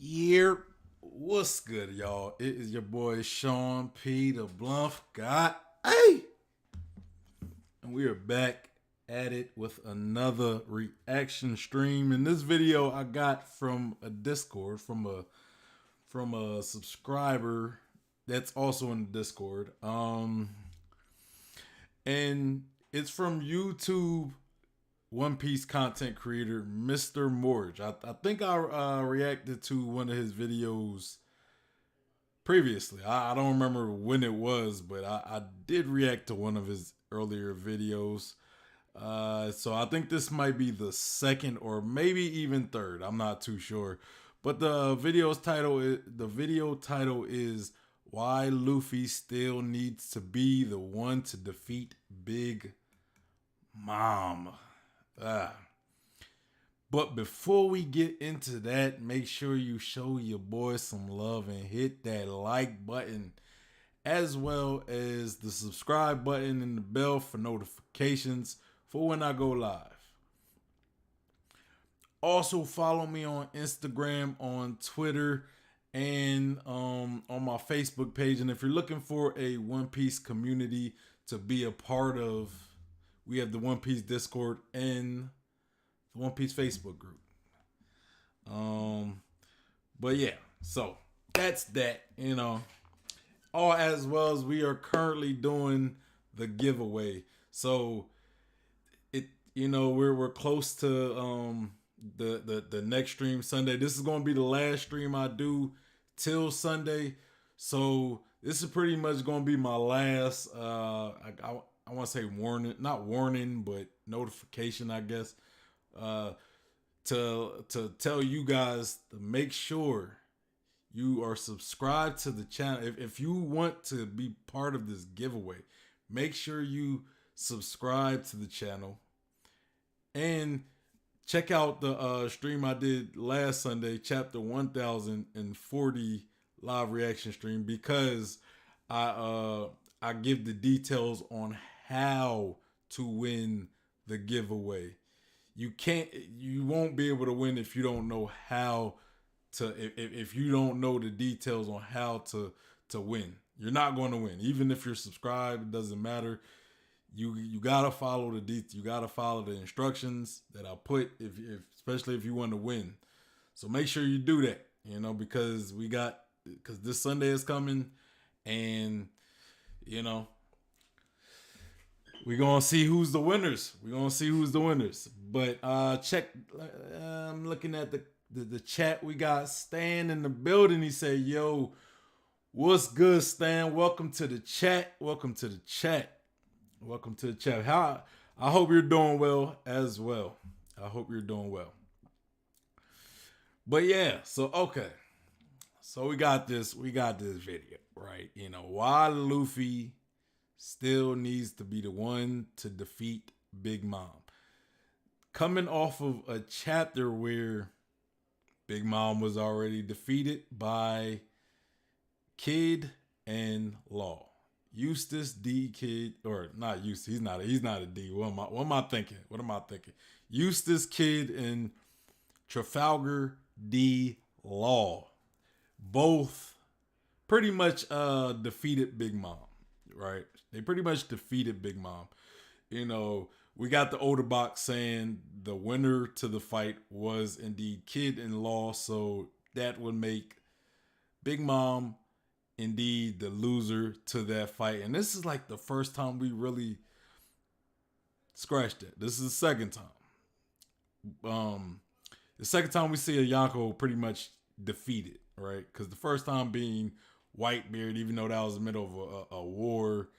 Yeah, what's good, y'all? It is your boy Sean P. the Bluff God. Hey, and we are back at it with another reaction stream. In this video, I got from a Discord from a subscriber that's also in the Discord. And it's from YouTube One Piece content creator Mr. Morj. I think I reacted to one of his videos previously. I don't remember when it was, but I did react to one of his earlier videos. So I think this might be the second or maybe even third. I'm not too sure. But the video title is why Luffy still needs to be the one to defeat Big Mom. Ah. But before we get into that, make sure you show your boy some love and hit that like button, as well as the subscribe button and the bell for notifications for when I go live. Also, follow me on Instagram, on Twitter, and on my Facebook page. And if you're looking for a One Piece community to be a part of, we have the One Piece Discord and the One Piece Facebook group. But yeah, so that's that. All as well as we are currently doing the giveaway. So we're close to the next stream Sunday. This is gonna be the last stream I do till Sunday. So this is pretty much gonna be my last I want to say warning, not warning, but notification, I guess. To tell you guys to make sure you are subscribed to the channel. If you want to be part of this giveaway, make sure you subscribe to the channel and check out the stream I did last Sunday, chapter 1040 live reaction stream, because I give the details on how to win the giveaway. You won't be able to win if you don't know how to, if you don't know the details on how to win. You're not going to win. Even if you're subscribed, it doesn't matter. You gotta follow you gotta follow the instructions that I put, if especially if you want to win. So make sure you do that, because this Sunday is coming, and we're gonna see who's the winners. But check. I'm looking at the chat. We got Stan in the building. He said, "Yo, what's good, Stan? Welcome to the chat. How? I hope you're doing well as well. But yeah, so okay. So we got this video, right? Why Luffy still needs to be the one to defeat Big Mom. Coming off of a chapter where Big Mom was already defeated by Kid and Law. Eustace D Kid, or not Eustace, he's not a D. What am I thinking? Eustace Kid and Trafalgar D Law. Both pretty much defeated Big Mom, right? They pretty much defeated Big Mom. We got the older box saying the winner to the fight was indeed Kid and Law, so that would make Big Mom indeed the loser to that fight. And this is like the first time we really scratched it. This is the second time. The second time we see a Yonko pretty much defeated, right? Because the first time being Whitebeard, even though that was in the middle of a war.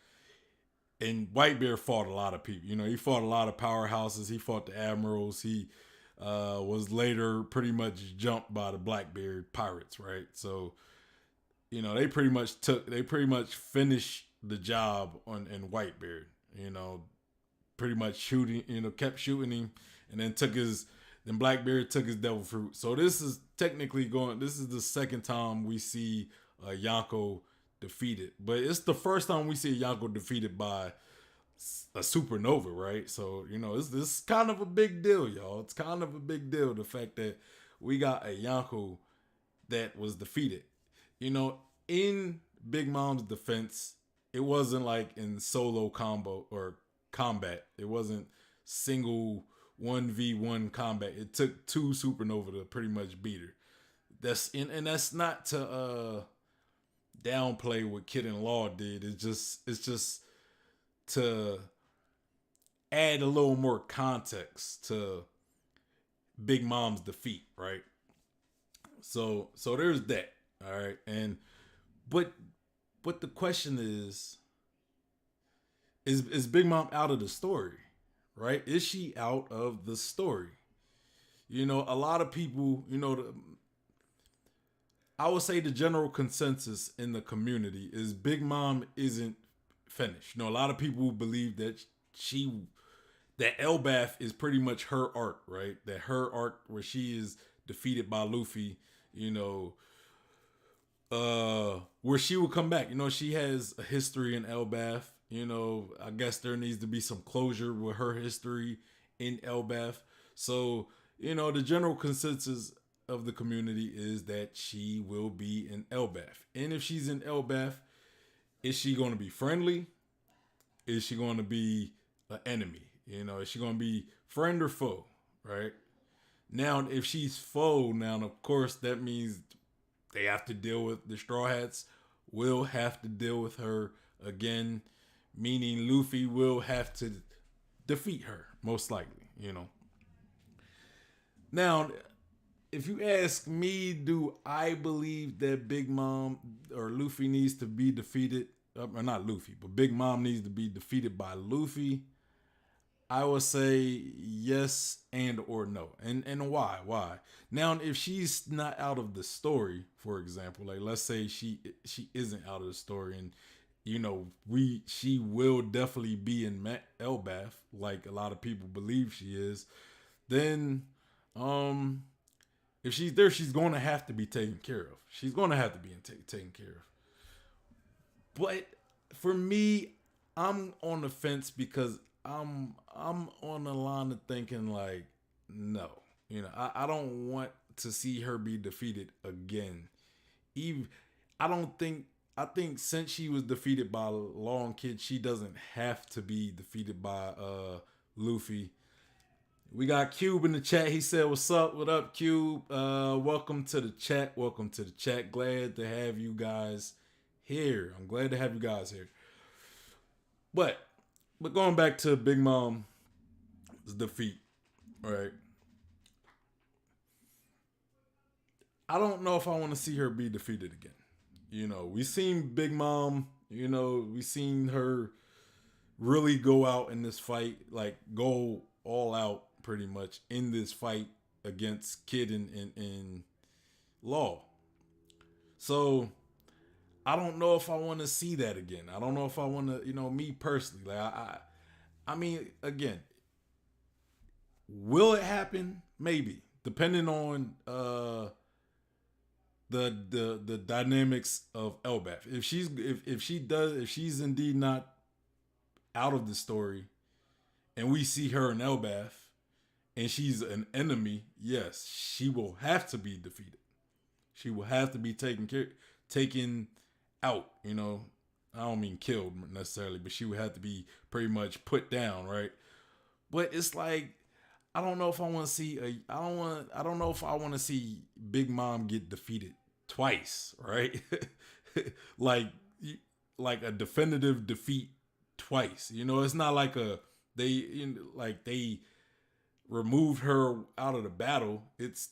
And Whitebeard fought a lot of people. He fought a lot of powerhouses. He fought the admirals. He was later pretty much jumped by the Blackbeard pirates, right? So, they pretty much finished the job in Whitebeard. Pretty much shooting, kept shooting him, and then Blackbeard took his devil fruit. So this is the second time we see Yonko defeated, but it's the first time we see Yonko defeated by a supernova, right? So this is kind of a big deal, y'all. It's kind of a big deal, the fact that we got a Yonko that was defeated. You know, in Big Mom's defense, it wasn't like in solo combo or combat. It wasn't single 1v1 combat. It took two supernova to pretty much beat her. And that's not to downplay what Kid and Law did. It's just to add a little more context to Big Mom's defeat, right? So there's that. All right. And but the question is Big Mom out of the story? Right? Is she out of the story? You know, a lot of people, I would say the general consensus in the community is Big Mom isn't finished. A lot of people believe that Elbath is pretty much her arc, right? That her arc where she is defeated by Luffy, you know, where she will come back. She has a history in Elbath. I guess there needs to be some closure with her history in Elbath. So, the general consensus of the community is that she will be in Elbath. And if she's in Elbath, is she going to be friendly? Is she going to be an enemy? Is she going to be friend or foe? Right? Now, if she's foe, now, of course, that means they have to deal with the Straw Hats, will have to deal with her again, meaning Luffy will have to defeat her, most likely, Now, if you ask me, do I believe that Big Mom or Luffy needs to be defeated? Or not Luffy, but Big Mom needs to be defeated by Luffy. I would say yes and or no. And why? Why? Now, if she's not out of the story, for example, like let's say she isn't out of the story, and she will definitely be in Elbath, like a lot of people believe she is, then if she's there, she's going to have to be taken care of. She's going to have to be taken care of. But for me, I'm on the fence because I'm on the line of thinking like, no, I don't want to see her be defeated again. Even I think since she was defeated by Long Kid, she doesn't have to be defeated by Luffy. We got Cube in the chat. He said, "What's up? What up, Cube? Welcome to the chat. Welcome to the chat. Glad to have you guys here. I'm glad to have you guys here." But going back to Big Mom's defeat, right? I don't know if I want to see her be defeated again. We seen Big Mom. We seen her really go out in this fight, like go all out pretty much in this fight against Kid and Law. So I don't know if I want to see that again. I don't know if I want to, me personally, like I mean, again, will it happen? Maybe, depending on the dynamics of Elbath. If she's indeed not out of the story, and we see her in Elbath, and she's an enemy, yes, she will have to be defeated. She will have to be taken out. I don't mean killed necessarily, but she would have to be pretty much put down, right? But it's like I don't know if I want to see I don't know if I want to see Big Mom get defeated twice, right? like a definitive defeat twice. It's not like they removed her out of the battle. It's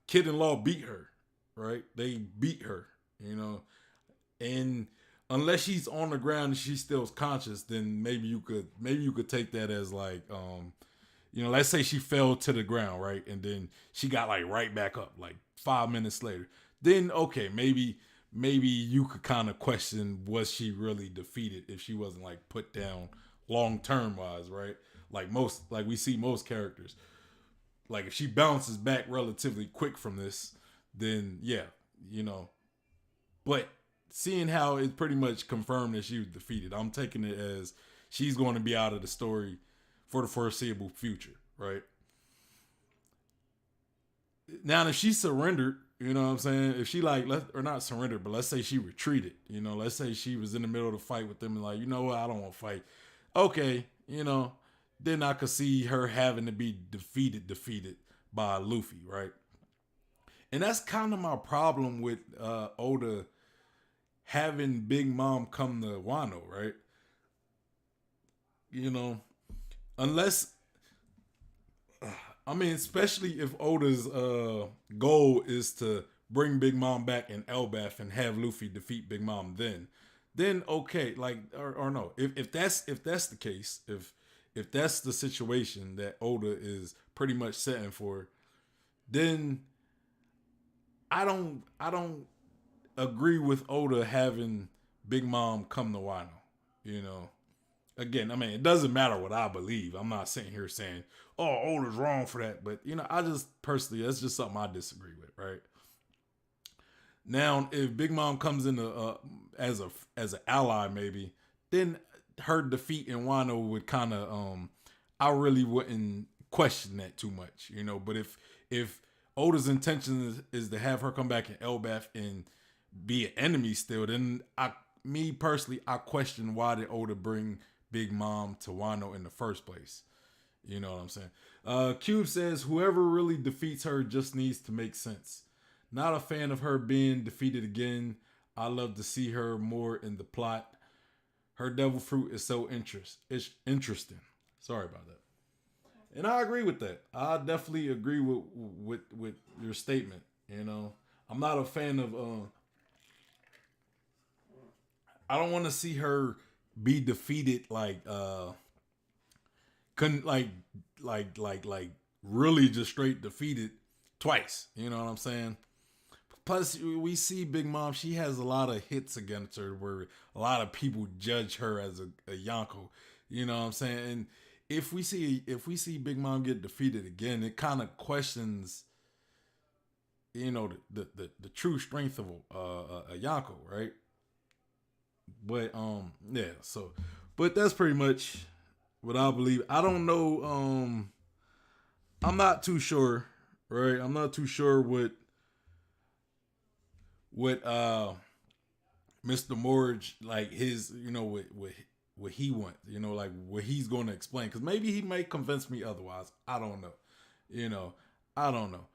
Kid and Law beat her, right? They beat her, and unless she's on the ground and she still's conscious, then maybe you could take that as like let's say she fell to the ground, right? And then she got like right back up like 5 minutes later. Then okay, maybe you could kind of question, was she really defeated if she wasn't like put down long term wise, right? Like we see most characters. Like if she bounces back relatively quick from this, then yeah, But seeing how it's pretty much confirmed that she was defeated, I'm taking it as she's going to be out of the story for the foreseeable future, right? Now, if she surrendered You know what I'm saying? If she like or not surrendered, but let's say she retreated. You know, let's say she was in the middle of the fight with them and like, you know what, I don't want to fight. Okay, you know, then I could see her having to be defeated by Luffy, right? And that's kind of my problem with Oda having Big Mom come to Wano, right? You know, unless I mean, especially if Oda's goal is to bring Big Mom back in Elbaf and have Luffy defeat Big Mom, then okay, like or no, if that's the case, if that's the situation that Oda is pretty much setting for, then I don't agree with Oda having Big Mom come to Wano. You know, again, I mean, it doesn't matter what I believe. I'm not sitting here saying, "Oh, Oda's wrong for that," but you know, I just personally, that's just something I disagree with. Right now, if Big Mom comes in as an ally, maybe then her defeat in Wano would kind of I really wouldn't question that too much, you know. But if Oda's intention is to have her come back in Elbaf and be an enemy still, then me personally, I question why did Oda bring Big Mom to Wano in the first place. You know what I'm saying? Cube says whoever really defeats her just needs to make sense. Not a fan of her being defeated again. I love to see her more in the plot. Her devil fruit is so it's interesting. Sorry about that. And I agree with that. I definitely agree with your statement. You know, I'm not a fan of. I don't want to see her be defeated couldn't like really just straight defeated twice. You know what I'm saying? Plus, we see Big Mom. She has a lot of hits against her, where a lot of people judge her as a Yonko. You know what I'm saying? And if we see Big Mom get defeated again, it kind of questions, you know, the true strength of a Yonko, right? But yeah. So, but that's pretty much what I believe. I don't know. I'm not too sure, right? I'm not too sure what Mr. Morj, like his, you know, what he wants, you know, like what he's going to explain, because maybe he may convince me otherwise. I don't know, you know, I don't know,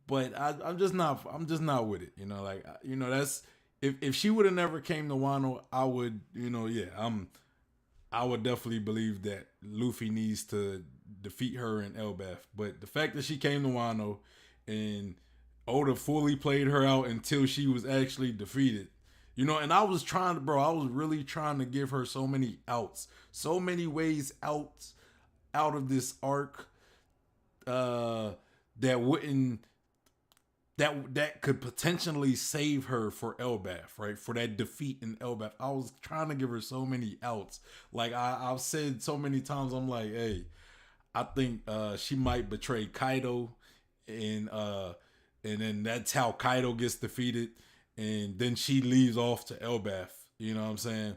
but I'm just not with it, you know, like you know, that's if she would have never came to Wano, I would, you know, yeah, I would definitely believe that Luffy needs to defeat her in Elbaf. But the fact that she came to Wano and Oda fully played her out until she was actually defeated, you know, and I was really trying to give her so many outs, so many ways out of this arc that wouldn't that could potentially save her for Elbaf, right? For that defeat in Elbaf. I was trying to give her so many outs. Like I've said so many times, I'm like, hey, I think she might betray Kaido, and then that's how Kaido gets defeated, and then she leaves off to Elbaf. You know what I'm saying?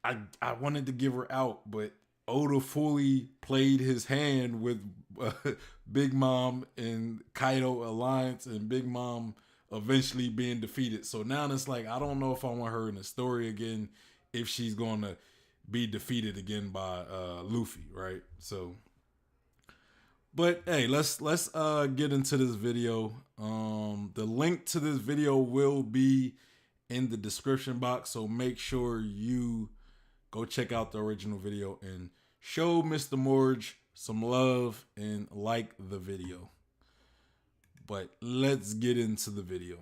I wanted to give her out, but Oda fully played his hand with uh, Big Mom and Kaido alliance, and Big Mom eventually being defeated. So now it's like I don't know if I want her in the story again, if she's going to be defeated again by Luffy, right? So, but hey, let's get into this video. The link to this video will be in the description box, so make sure you go check out the original video and show Mr. Morj some love and like the video. But let's get into the video.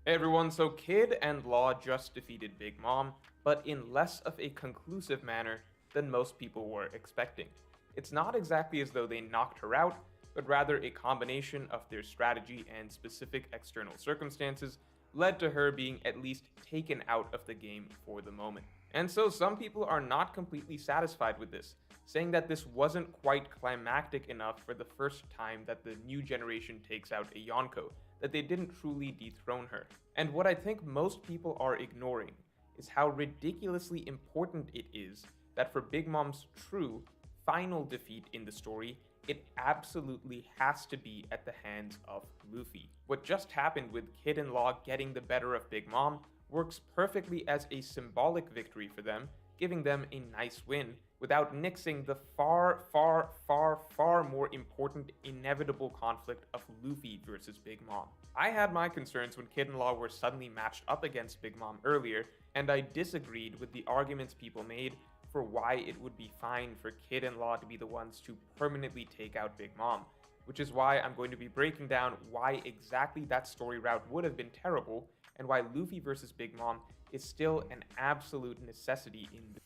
Hey everyone, so Kid and Law just defeated Big Mom, but in less of a conclusive manner than most people were expecting. It's not exactly as though they knocked her out, but rather a combination of their strategy and specific external circumstances led to her being at least taken out of the game for the moment. And so some people are not completely satisfied with this, saying that this wasn't quite climactic enough for the first time that the new generation takes out a Yonko, that they didn't truly dethrone her. And what I think most people are ignoring is how ridiculously important it is that for Big Mom's true final defeat in the story, it absolutely has to be at the hands of Luffy. What just happened with Kid and Law getting the better of Big Mom works perfectly as a symbolic victory for them, giving them a nice win without nixing the far, far, far, far more important inevitable conflict of Luffy versus Big Mom. I had my concerns when Kid and Law were suddenly matched up against Big Mom earlier, and I disagreed with the arguments people made for why it would be fine for Kid and Law to be the ones to permanently take out Big Mom, which is why I'm going to be breaking down why exactly that story route would have been terrible, and why Luffy versus Big Mom is still an absolute necessity in the...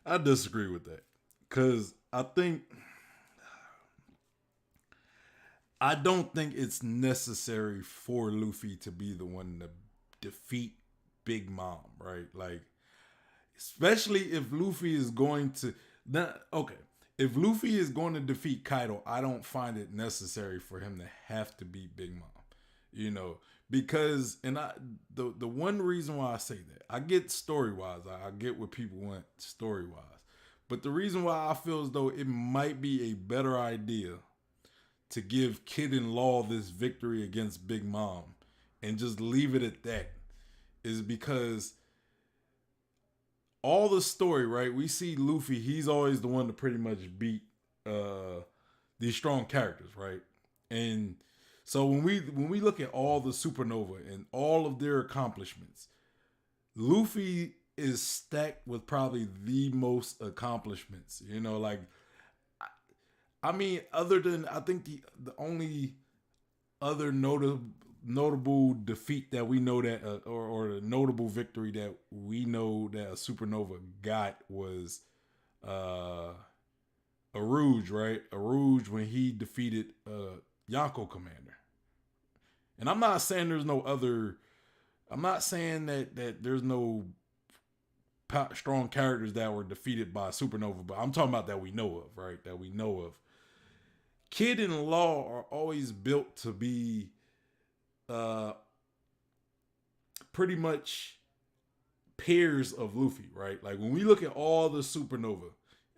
I disagree with that. Because I don't think it's necessary for Luffy to be the one to defeat Big Mom, right? Like, especially if Luffy is going to... If Luffy is going to defeat Kaido, I don't find it necessary for him to have to beat Big Mom. You know, because the one reason why I say that, I get story-wise, I get what people want story-wise. But the reason why I feel as though it might be a better idea to give Kid and Law this victory against Big Mom and just leave it at that is because all the story, right? We see Luffy, he's always the one to pretty much beat these strong characters, right? And so when we look at all the Supernova and all of their accomplishments, Luffy is stacked with probably the most accomplishments. You know, like, I mean, other than, I think the only other notable defeat that we know that, or the notable victory that we know that a Supernova got was Aruj, right? Aruj when he defeated Yonko Commander. And I'm not saying there's no other. I'm not saying that there's no strong characters that were defeated by Supernova, but I'm talking about that we know of, right? That we know of. Kid and Law are always built to be pretty much pairs of Luffy, right? Like when we look at all the Supernova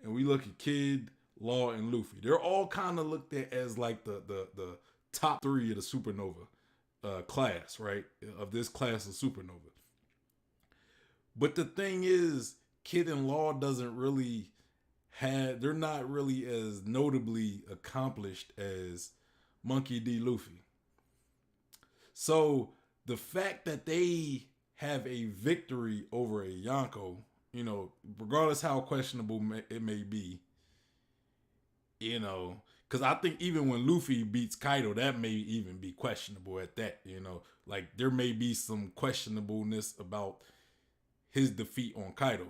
and we look at Kid, Law, and Luffy, they're all kind of looked at as like the top three of the Supernova class, right? Of this class of Supernova. But the thing is, Kid and Law doesn't really they're not really as notably accomplished as Monkey D. Luffy. So the fact that they have a victory over a Yonko, you know, regardless how questionable it may be, you know, because I think even when Luffy beats Kaido, that may even be questionable at that, you know. Like, there may be some questionableness about his defeat on Kaido.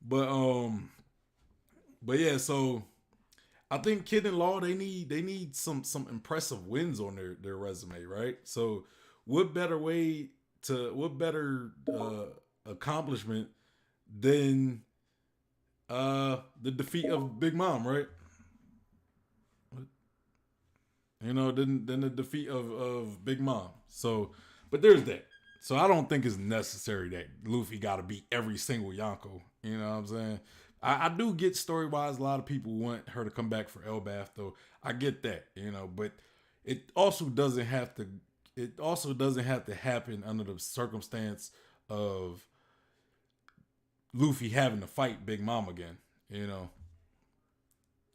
But yeah, so I think Kid and Law, they need some impressive wins on their resume, right? So what better accomplishment than the defeat of Big Mom, right? You know, than the defeat of Big Mom. So, but there's that. So I don't think it's necessary that Luffy got to beat every single Yonko. You know what I'm saying? I do get story-wise, a lot of people want her to come back for Elbaf, though. I get that, you know, but it also doesn't have to. It also doesn't have to happen under the circumstance of Luffy having to fight Big Mom again, you know,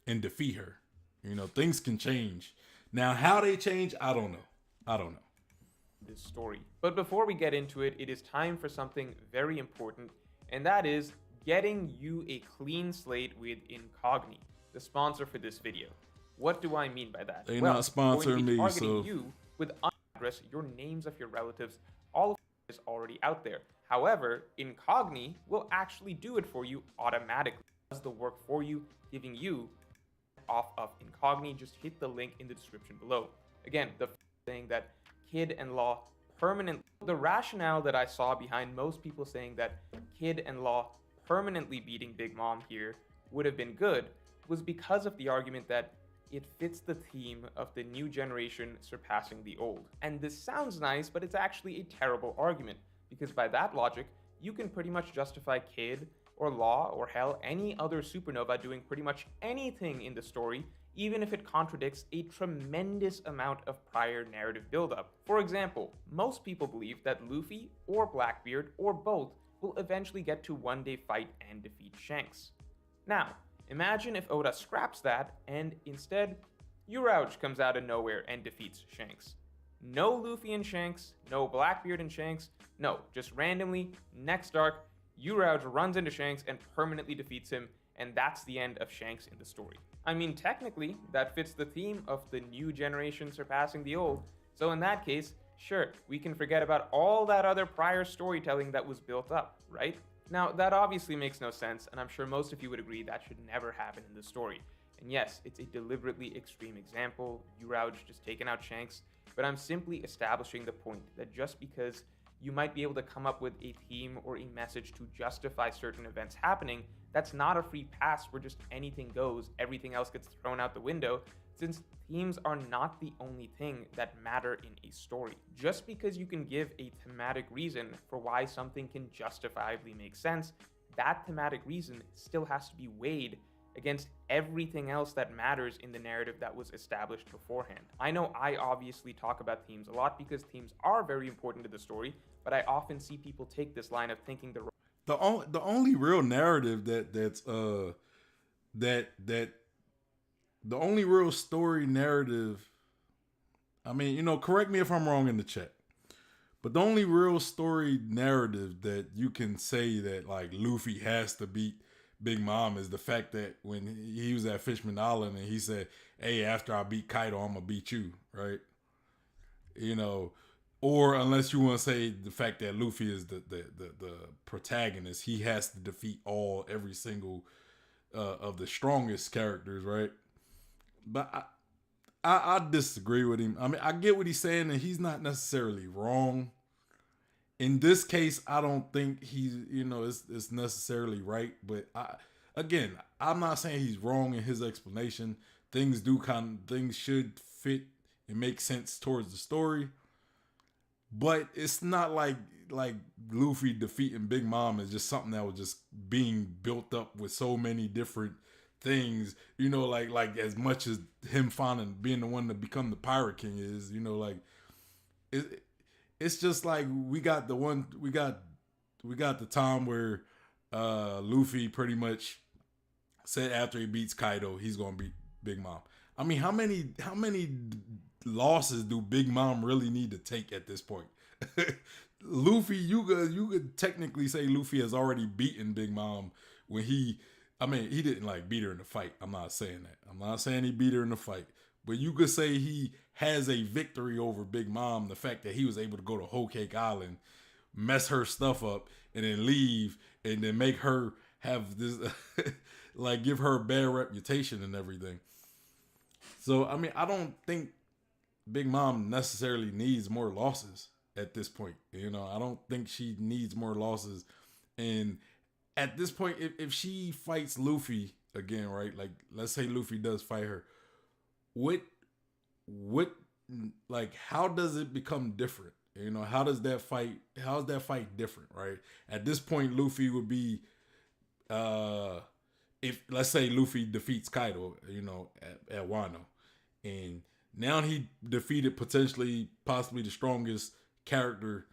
and defeat her. You know, things can change. Now, how they change, I don't know. This story. But before we get into it, it is time for something very important, and that is getting you a clean slate with Incogni, the sponsor for this video. What do I mean by that? They're not sponsoring me, so you with address, your names of your relatives, all of it is already out there. However, Incogni will actually do it for you automatically. It does the work for you, giving you off of Incogni. Just hit the link in the description below. Again, the thing that Kid and Law permanently, the rationale that I saw behind most people saying that Kid and Law permanently beating Big Mom here would have been good was because of the argument that it fits the theme of the new generation surpassing the old. And this sounds nice, but it's actually a terrible argument, because by that logic, you can pretty much justify Kid or Law, or hell, any other supernova doing pretty much anything in the story, even if it contradicts a tremendous amount of prior narrative buildup. For example, most people believe that Luffy, or Blackbeard, or both, will eventually get to one day fight and defeat Shanks. Now, imagine if Oda scraps that, and instead, Urauch comes out of nowhere and defeats Shanks. No Luffy and Shanks, no Blackbeard and Shanks, no, just randomly, next arc, Urauch runs into Shanks and permanently defeats him, and that's the end of Shanks in the story. I mean, technically, that fits the theme of the new generation surpassing the old, so in that case, sure, we can forget about all that other prior storytelling that was built up, right? Now, that obviously makes no sense, and I'm sure most of you would agree that should never happen in the story. And yes, it's a deliberately extreme example, Urauch just taking out Shanks, but I'm simply establishing the point that just because you might be able to come up with a theme or a message to justify certain events happening, that's not a free pass where just anything goes, everything else gets thrown out the window, since themes are not the only thing that matter in a story. Just because you can give a thematic reason for why something can justifiably make sense, that thematic reason still has to be weighed against everything else that matters in the narrative that was established beforehand. I know I obviously talk about themes a lot because themes are very important to the story, but I often see people take this line of thinking the only real narrative that the only real story narrative. I mean, correct me if I'm wrong in the chat, but the only real story narrative that you can say that like Luffy has to beat Big Mom is the fact that when he was at Fishman Island and he said, "Hey, after I beat Kaido, I'm gonna beat you," right? Or unless you want to say the fact that Luffy is the protagonist, he has to defeat every single of the strongest characters, right? But I disagree with him. I mean, I get what he's saying, and he's not necessarily wrong. In this case, I don't think it's necessarily right. But I'm not saying he's wrong in his explanation. Things should fit and make sense towards the story. But it's not like Luffy defeating Big Mom is just something that was just being built up with so many different things, like as much as him being the one to become the Pirate King is, it's just like we got the time where Luffy pretty much said after he beats Kaido, he's gonna beat Big Mom. I mean, how many losses do Big Mom really need to take at this point? Luffy, you could technically say Luffy has already beaten Big Mom when he didn't like beat her in the fight. I'm not saying that. I'm not saying he beat her in the fight. But you could say he has a victory over Big Mom. The fact that he was able to go to Whole Cake Island, mess her stuff up, and then leave, and then make her have this, like give her a bad reputation and everything. So, I mean, I don't think Big Mom necessarily needs more losses at this point. I don't think she needs more losses. And at this point, if she fights Luffy again, right? Like, let's say Luffy does fight her. What, how does it become different? How is that fight different, right? At this point, Luffy would be, if let's say Luffy defeats Kaido, at Wano, and now he defeated possibly the strongest character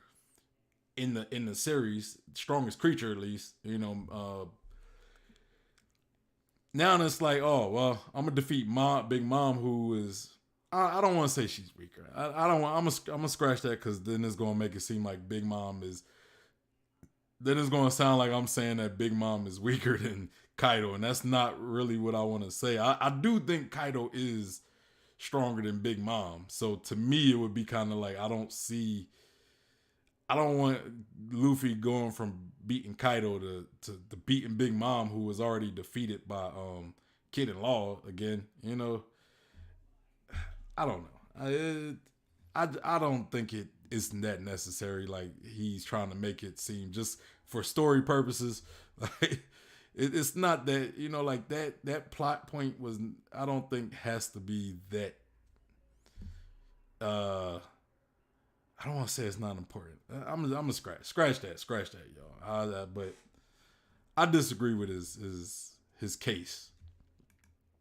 in the series, strongest creature at least, now it's like, oh well, I'm gonna defeat Big Mom, who is I don't want to say she's weaker. I don't want. I'm gonna scratch that because then it's gonna make it seem like Big Mom is. Then it's gonna sound like I'm saying that Big Mom is weaker than Kaido, and that's not really what I want to say. I do think Kaido is stronger than Big Mom, so to me it would be kind of like I don't want Luffy going from beating Kaido to beating Big Mom, who was already defeated by Kid and Law again. I don't know. I don't think it isn't that necessary. Like he's trying to make it seem just for story purposes. Like it's not that like that plot point was. I don't think has to be that. I don't want to say it's not important. I'm gonna scratch that, y'all. But I disagree with his case.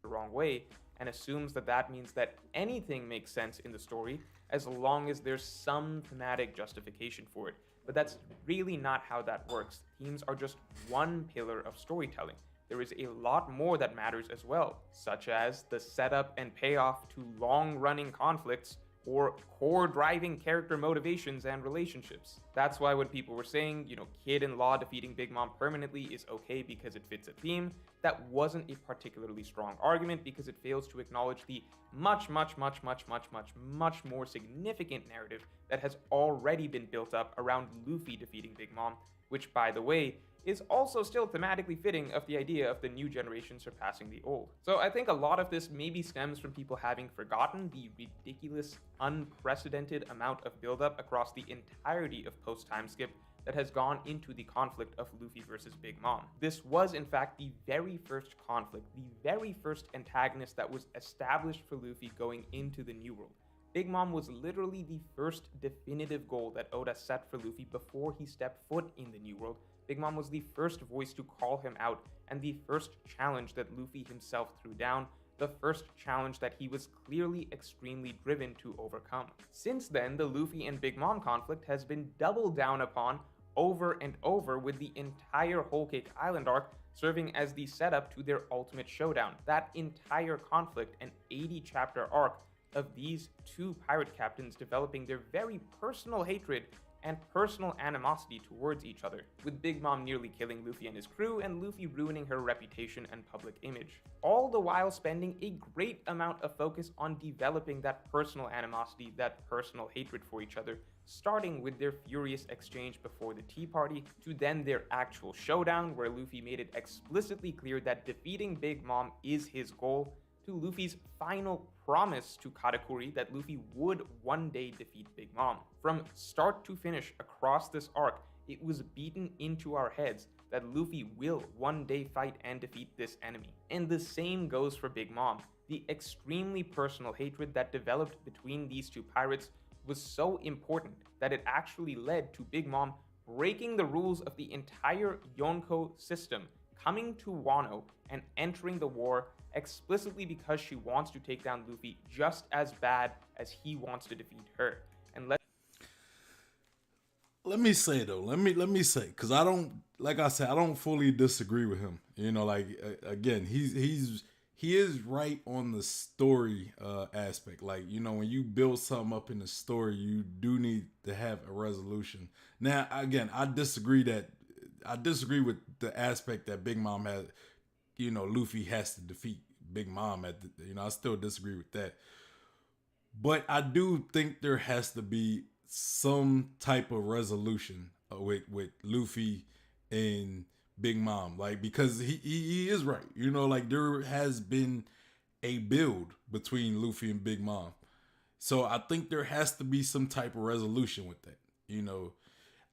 The wrong way and assumes that that means that anything makes sense in the story as long as there's some thematic justification for it. But that's really not how that works. Themes are just one pillar of storytelling. There is a lot more that matters as well, such as the setup and payoff to long running conflicts or core driving character motivations and relationships. That's why when people were saying, Kid and Law defeating Big Mom permanently is okay because it fits a theme, that wasn't a particularly strong argument because it fails to acknowledge the much more significant narrative that has already been built up around Luffy defeating Big Mom, which, by the way, is also still thematically fitting of the idea of the new generation surpassing the old. So I think a lot of this maybe stems from people having forgotten the ridiculous, unprecedented amount of buildup across the entirety of post-time skip that has gone into the conflict of Luffy versus Big Mom. This was in fact the very first conflict, the very first antagonist that was established for Luffy going into the New World. Big Mom was literally the first definitive goal that Oda set for Luffy before he stepped foot in the New World. Big Mom was the first voice to call him out, and the first challenge that Luffy himself threw down, the first challenge that he was clearly extremely driven to overcome. Since then, the Luffy and Big Mom conflict has been doubled down upon over and over, with the entire Whole Cake Island arc serving as the setup to their ultimate showdown. That entire conflict, an 80-chapter arc of these two pirate captains developing their very personal hatred and personal animosity towards each other, with Big Mom nearly killing Luffy and his crew, and Luffy ruining her reputation and public image. All the while spending a great amount of focus on developing that personal animosity, that personal hatred for each other, starting with their furious exchange before the Tea Party, to then their actual showdown, where Luffy made it explicitly clear that defeating Big Mom is his goal, to Luffy's final promise to Katakuri that Luffy would one day defeat Big Mom. From start to finish across this arc, it was beaten into our heads that Luffy will one day fight and defeat this enemy. And the same goes for Big Mom. The extremely personal hatred that developed between these two pirates was so important that it actually led to Big Mom breaking the rules of the entire Yonko system, coming to Wano and entering the war explicitly because she wants to take down Luffy just as bad as he wants to defeat her. And let me say though, let me say, because I don't, like I said, I don't fully disagree with him. Again, he is right on the story aspect. Like, when you build something up in the story, you do need to have a resolution. Now, again, I disagree with the aspect that Big Mom had. Luffy has to defeat Big Mom I still disagree with that. But I do think there has to be some type of resolution with Luffy and Big Mom, like, because he is right. Like, there has been a build between Luffy and Big Mom. So I think there has to be some type of resolution with that.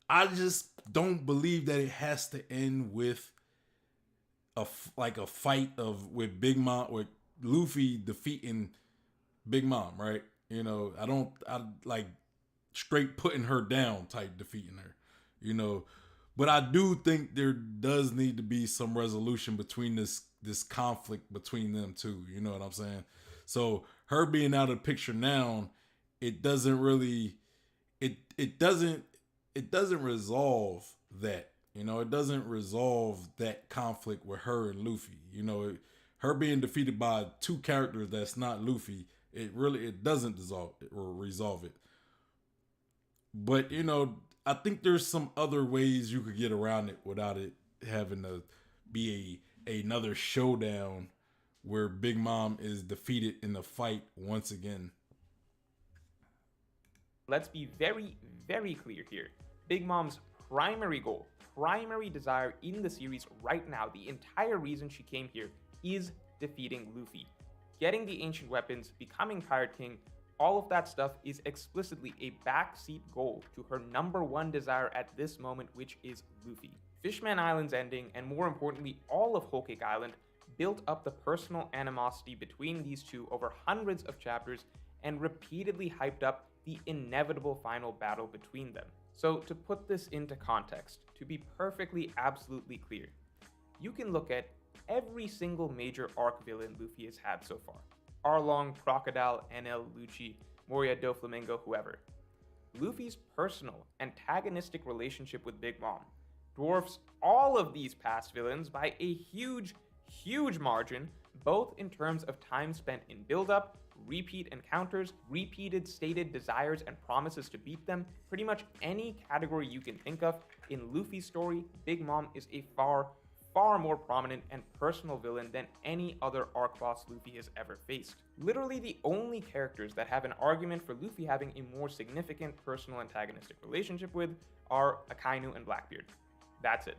I just don't believe that it has to end with a fight with Big Mom, with Luffy defeating Big Mom, right? I like straight putting her down type defeating her, but I do think there does need to be some resolution between this conflict between them two. You know what I'm saying? So her being out of the picture now, it doesn't really, it doesn't resolve that. It doesn't resolve that conflict with her and Luffy. Her being defeated by two characters that's not Luffy, it doesn't resolve it. But I think there's some other ways you could get around it without it having to be another showdown where Big Mom is defeated in the fight once again. Let's be very, very clear here. Big Mom's primary goal, primary desire in the series right now, the entire reason she came here, is defeating Luffy. Getting the ancient weapons, becoming Pirate King, all of that stuff is explicitly a backseat goal to her number one desire at this moment, which is Luffy. Fishman Island's ending, and more importantly, all of Whole Cake Island, built up the personal animosity between these two over hundreds of chapters and repeatedly hyped up the inevitable final battle between them. So to put this into context, to be perfectly, absolutely clear, You can look at every single major arc villain Luffy has had so far. Arlong, Crocodile, NL, Lucci, Moria, Doflamingo, whoever. Luffy's personal, antagonistic relationship with Big Mom dwarfs all of these past villains by a huge, huge margin, both in terms of time spent in build-up, repeat encounters, repeated stated desires and promises to beat them. Pretty much any category you can think of, in Luffy's story, Big Mom is a far more prominent and personal villain than any other arc boss Luffy has ever faced. Literally the only characters that have an argument for Luffy having a more significant personal antagonistic relationship with are Akainu and Blackbeard. That's it.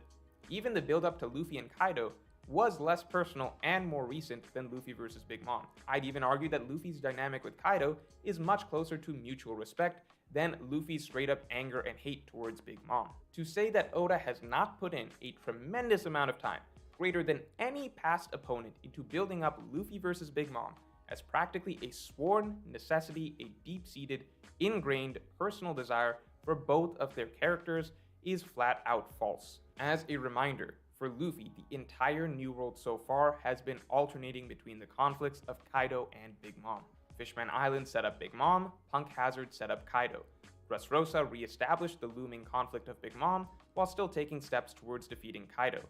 Even the build-up to Luffy and Kaido was less personal and more recent than Luffy versus Big Mom. I'd even argue that Luffy's dynamic with Kaido is much closer to mutual respect than Luffy's straight up anger and hate towards Big Mom. To say that Oda has not put in a tremendous amount of time, greater than any past opponent, into building up Luffy versus Big Mom as practically a sworn necessity, a deep-seated, ingrained personal desire for both of their characters is flat out false. As a reminder, for Luffy, the entire New World so far has been alternating between the conflicts of Kaido and Big Mom. Fishman Island set up Big Mom, Punk Hazard set up Kaido. Dressrosa re-established the looming conflict of Big Mom while still taking steps towards defeating Kaido.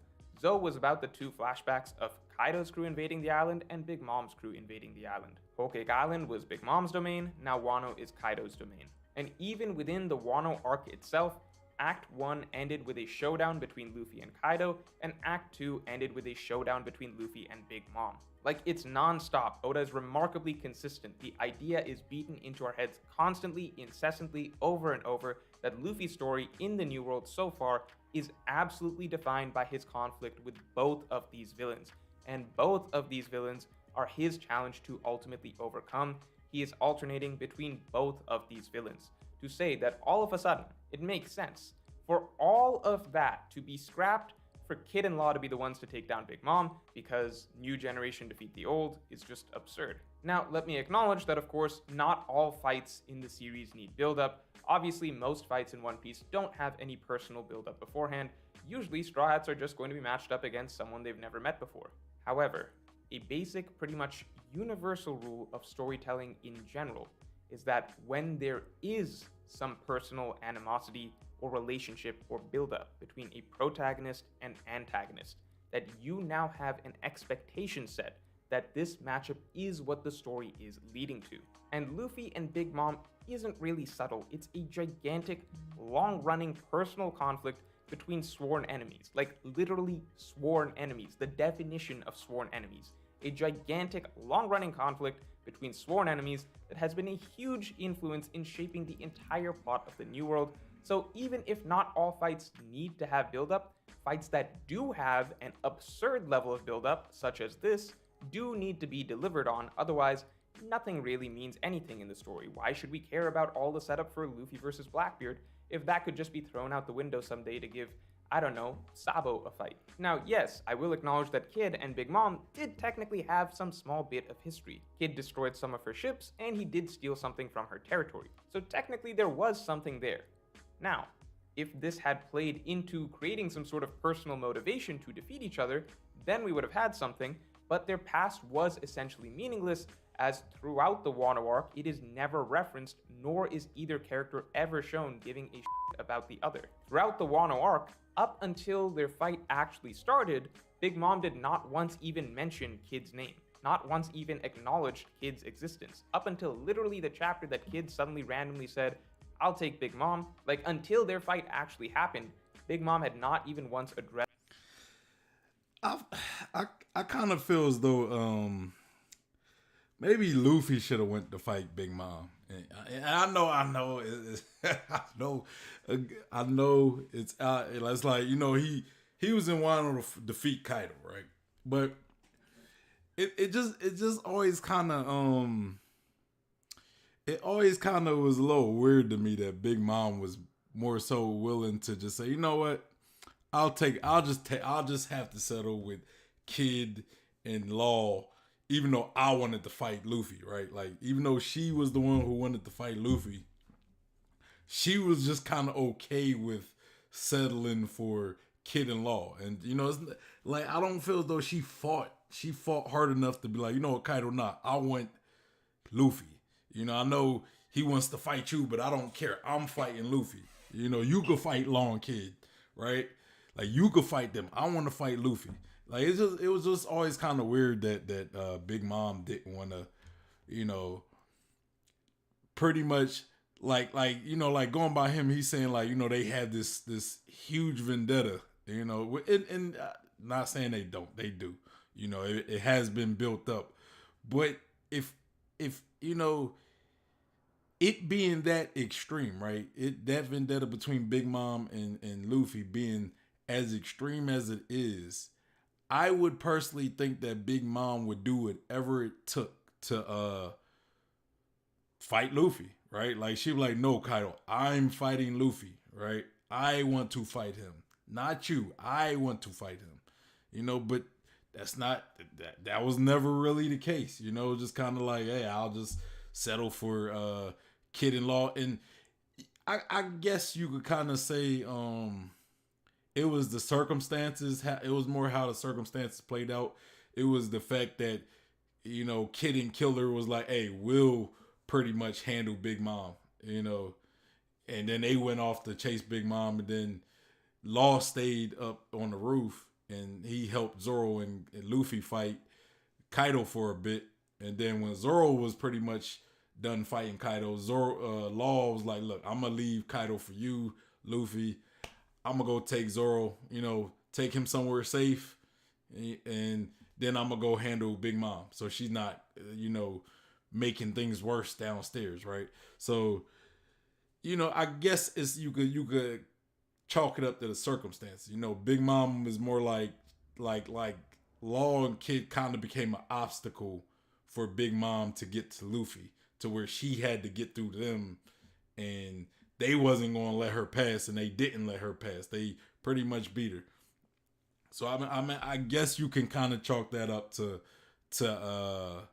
Zou was about the two flashbacks of Kaido's crew invading the island and Big Mom's crew invading the island. Whole Cake Island was Big Mom's domain, now Wano is Kaido's domain. And even within the Wano arc itself, Act 1 ended with a showdown between Luffy and Kaido, and Act 2 ended with a showdown between Luffy and Big Mom. Like, it's non-stop. Oda is remarkably consistent. The idea is beaten into our heads constantly, incessantly, over and over, that Luffy's story in the New World so far is absolutely defined by his conflict with both of these villains. And both of these villains are his challenge to ultimately overcome. He is alternating between both of these villains. To say that all of a sudden, it makes sense for all of that to be scrapped, for Kid and Law to be the ones to take down Big Mom, because new generation defeat the old, is just absurd. Now, let me acknowledge that, of course, not all fights in the series need build-up. Obviously, most fights in One Piece don't have any personal build-up beforehand. Usually, Straw Hats are just going to be matched up against someone they've never met before. However, a basic, pretty much universal rule of storytelling in general is that when there is some personal animosity or relationship or buildup between a protagonist and antagonist, that you now have an expectation set that this matchup is what the story is leading to. And Luffy and Big Mom isn't really subtle. It's a gigantic, long-running personal conflict between sworn enemies, like literally sworn enemies, the definition of sworn enemies. A gigantic, long-running conflict between sworn enemies that has been a huge influence in shaping the entire plot of the New World. So even if not all fights need to have build-up, fights that do have an absurd level of build-up, such as this, do need to be delivered on, otherwise nothing really means anything in the story. Why should we care about all the setup for Luffy versus Blackbeard if that could just be thrown out the window someday to give, I don't know, Sabo a fight? Now, yes, I will acknowledge that Kid and Big Mom did technically have some small bit of history. Kid destroyed some of her ships, and he did steal something from her territory. So technically there was something there. Now, if this had played into creating some sort of personal motivation to defeat each other, then we would have had something, but their past was essentially meaningless, as throughout the Wano arc, it is never referenced, nor is either character ever shown giving a shit about the other. Throughout the Wano arc, up until their fight actually started, Big Mom did not once even mention Kid's name, not once even acknowledged Kid's existence, up until literally the chapter that Kid suddenly randomly said, "I'll take Big Mom." Like, until their fight actually happened, Big Mom had not even once addressed. I kind of feel as though maybe Luffy should have went to fight Big Mom. And I know, I know it's out. It's like, you know, he was in Wano to defeat Kaido, right? But it just always kind of it always kind of was a little weird to me that Big Mom was more so willing to just say, you know what, I'll just have to settle with Kid and Law, even though I wanted to fight Luffy, right? Like, even though she was the one who wanted to fight Luffy, she was just kind of okay with settling for Kid and Law. And, you know, like I don't feel as though she fought hard enough to be like, you know what, Kaido, nah, I want Luffy. You know, I know he wants to fight you, but I don't care. I'm fighting Luffy. You know, you could fight Long Kid, right? Like you could fight them. I want to fight Luffy. Like it was just always kind of weird that Big Mom didn't want to, you know, pretty much like you know, like going by him, he's saying like, you know, they have this huge vendetta, you know, and not saying they don't, they do. You know, it has been built up, but if you know, it being that extreme, right? That vendetta between Big Mom and Luffy being as extreme as it is, I would personally think that Big Mom would do whatever it took to fight Luffy, right? Like she'd be like, no, Kaido, I'm fighting Luffy, right? I want to fight him. Not you. I want to fight him. You know, but that's not that was never really the case. You know, just kind of like, hey, I'll just settle for Kid in Law. And I guess you could kind of say it was the circumstances. It was more how the circumstances played out. It was the fact that, you know, Kid and Killer was like, hey, we'll pretty much handle Big Mom, you know. And then they went off to chase Big Mom, and then Law stayed up on the roof and he helped Zoro and Luffy fight Kaido for a bit. And then when Zoro was pretty much done fighting Kaido, Law was like, look, I'm gonna leave Kaido for you, Luffy. I'm gonna go take Zoro, you know, take him somewhere safe, and then I'm gonna go handle Big Mom so she's not, you know, making things worse downstairs, right? So, you know, I guess it's you could chalk it up to the circumstances. You know, Big Mom is more like Law and Kid kind of became an obstacle for Big Mom to get to Luffy, to where she had to get through them, and they wasn't going to let her pass, and they didn't let her pass. They pretty much beat her. So I guess you can kind of chalk that up to the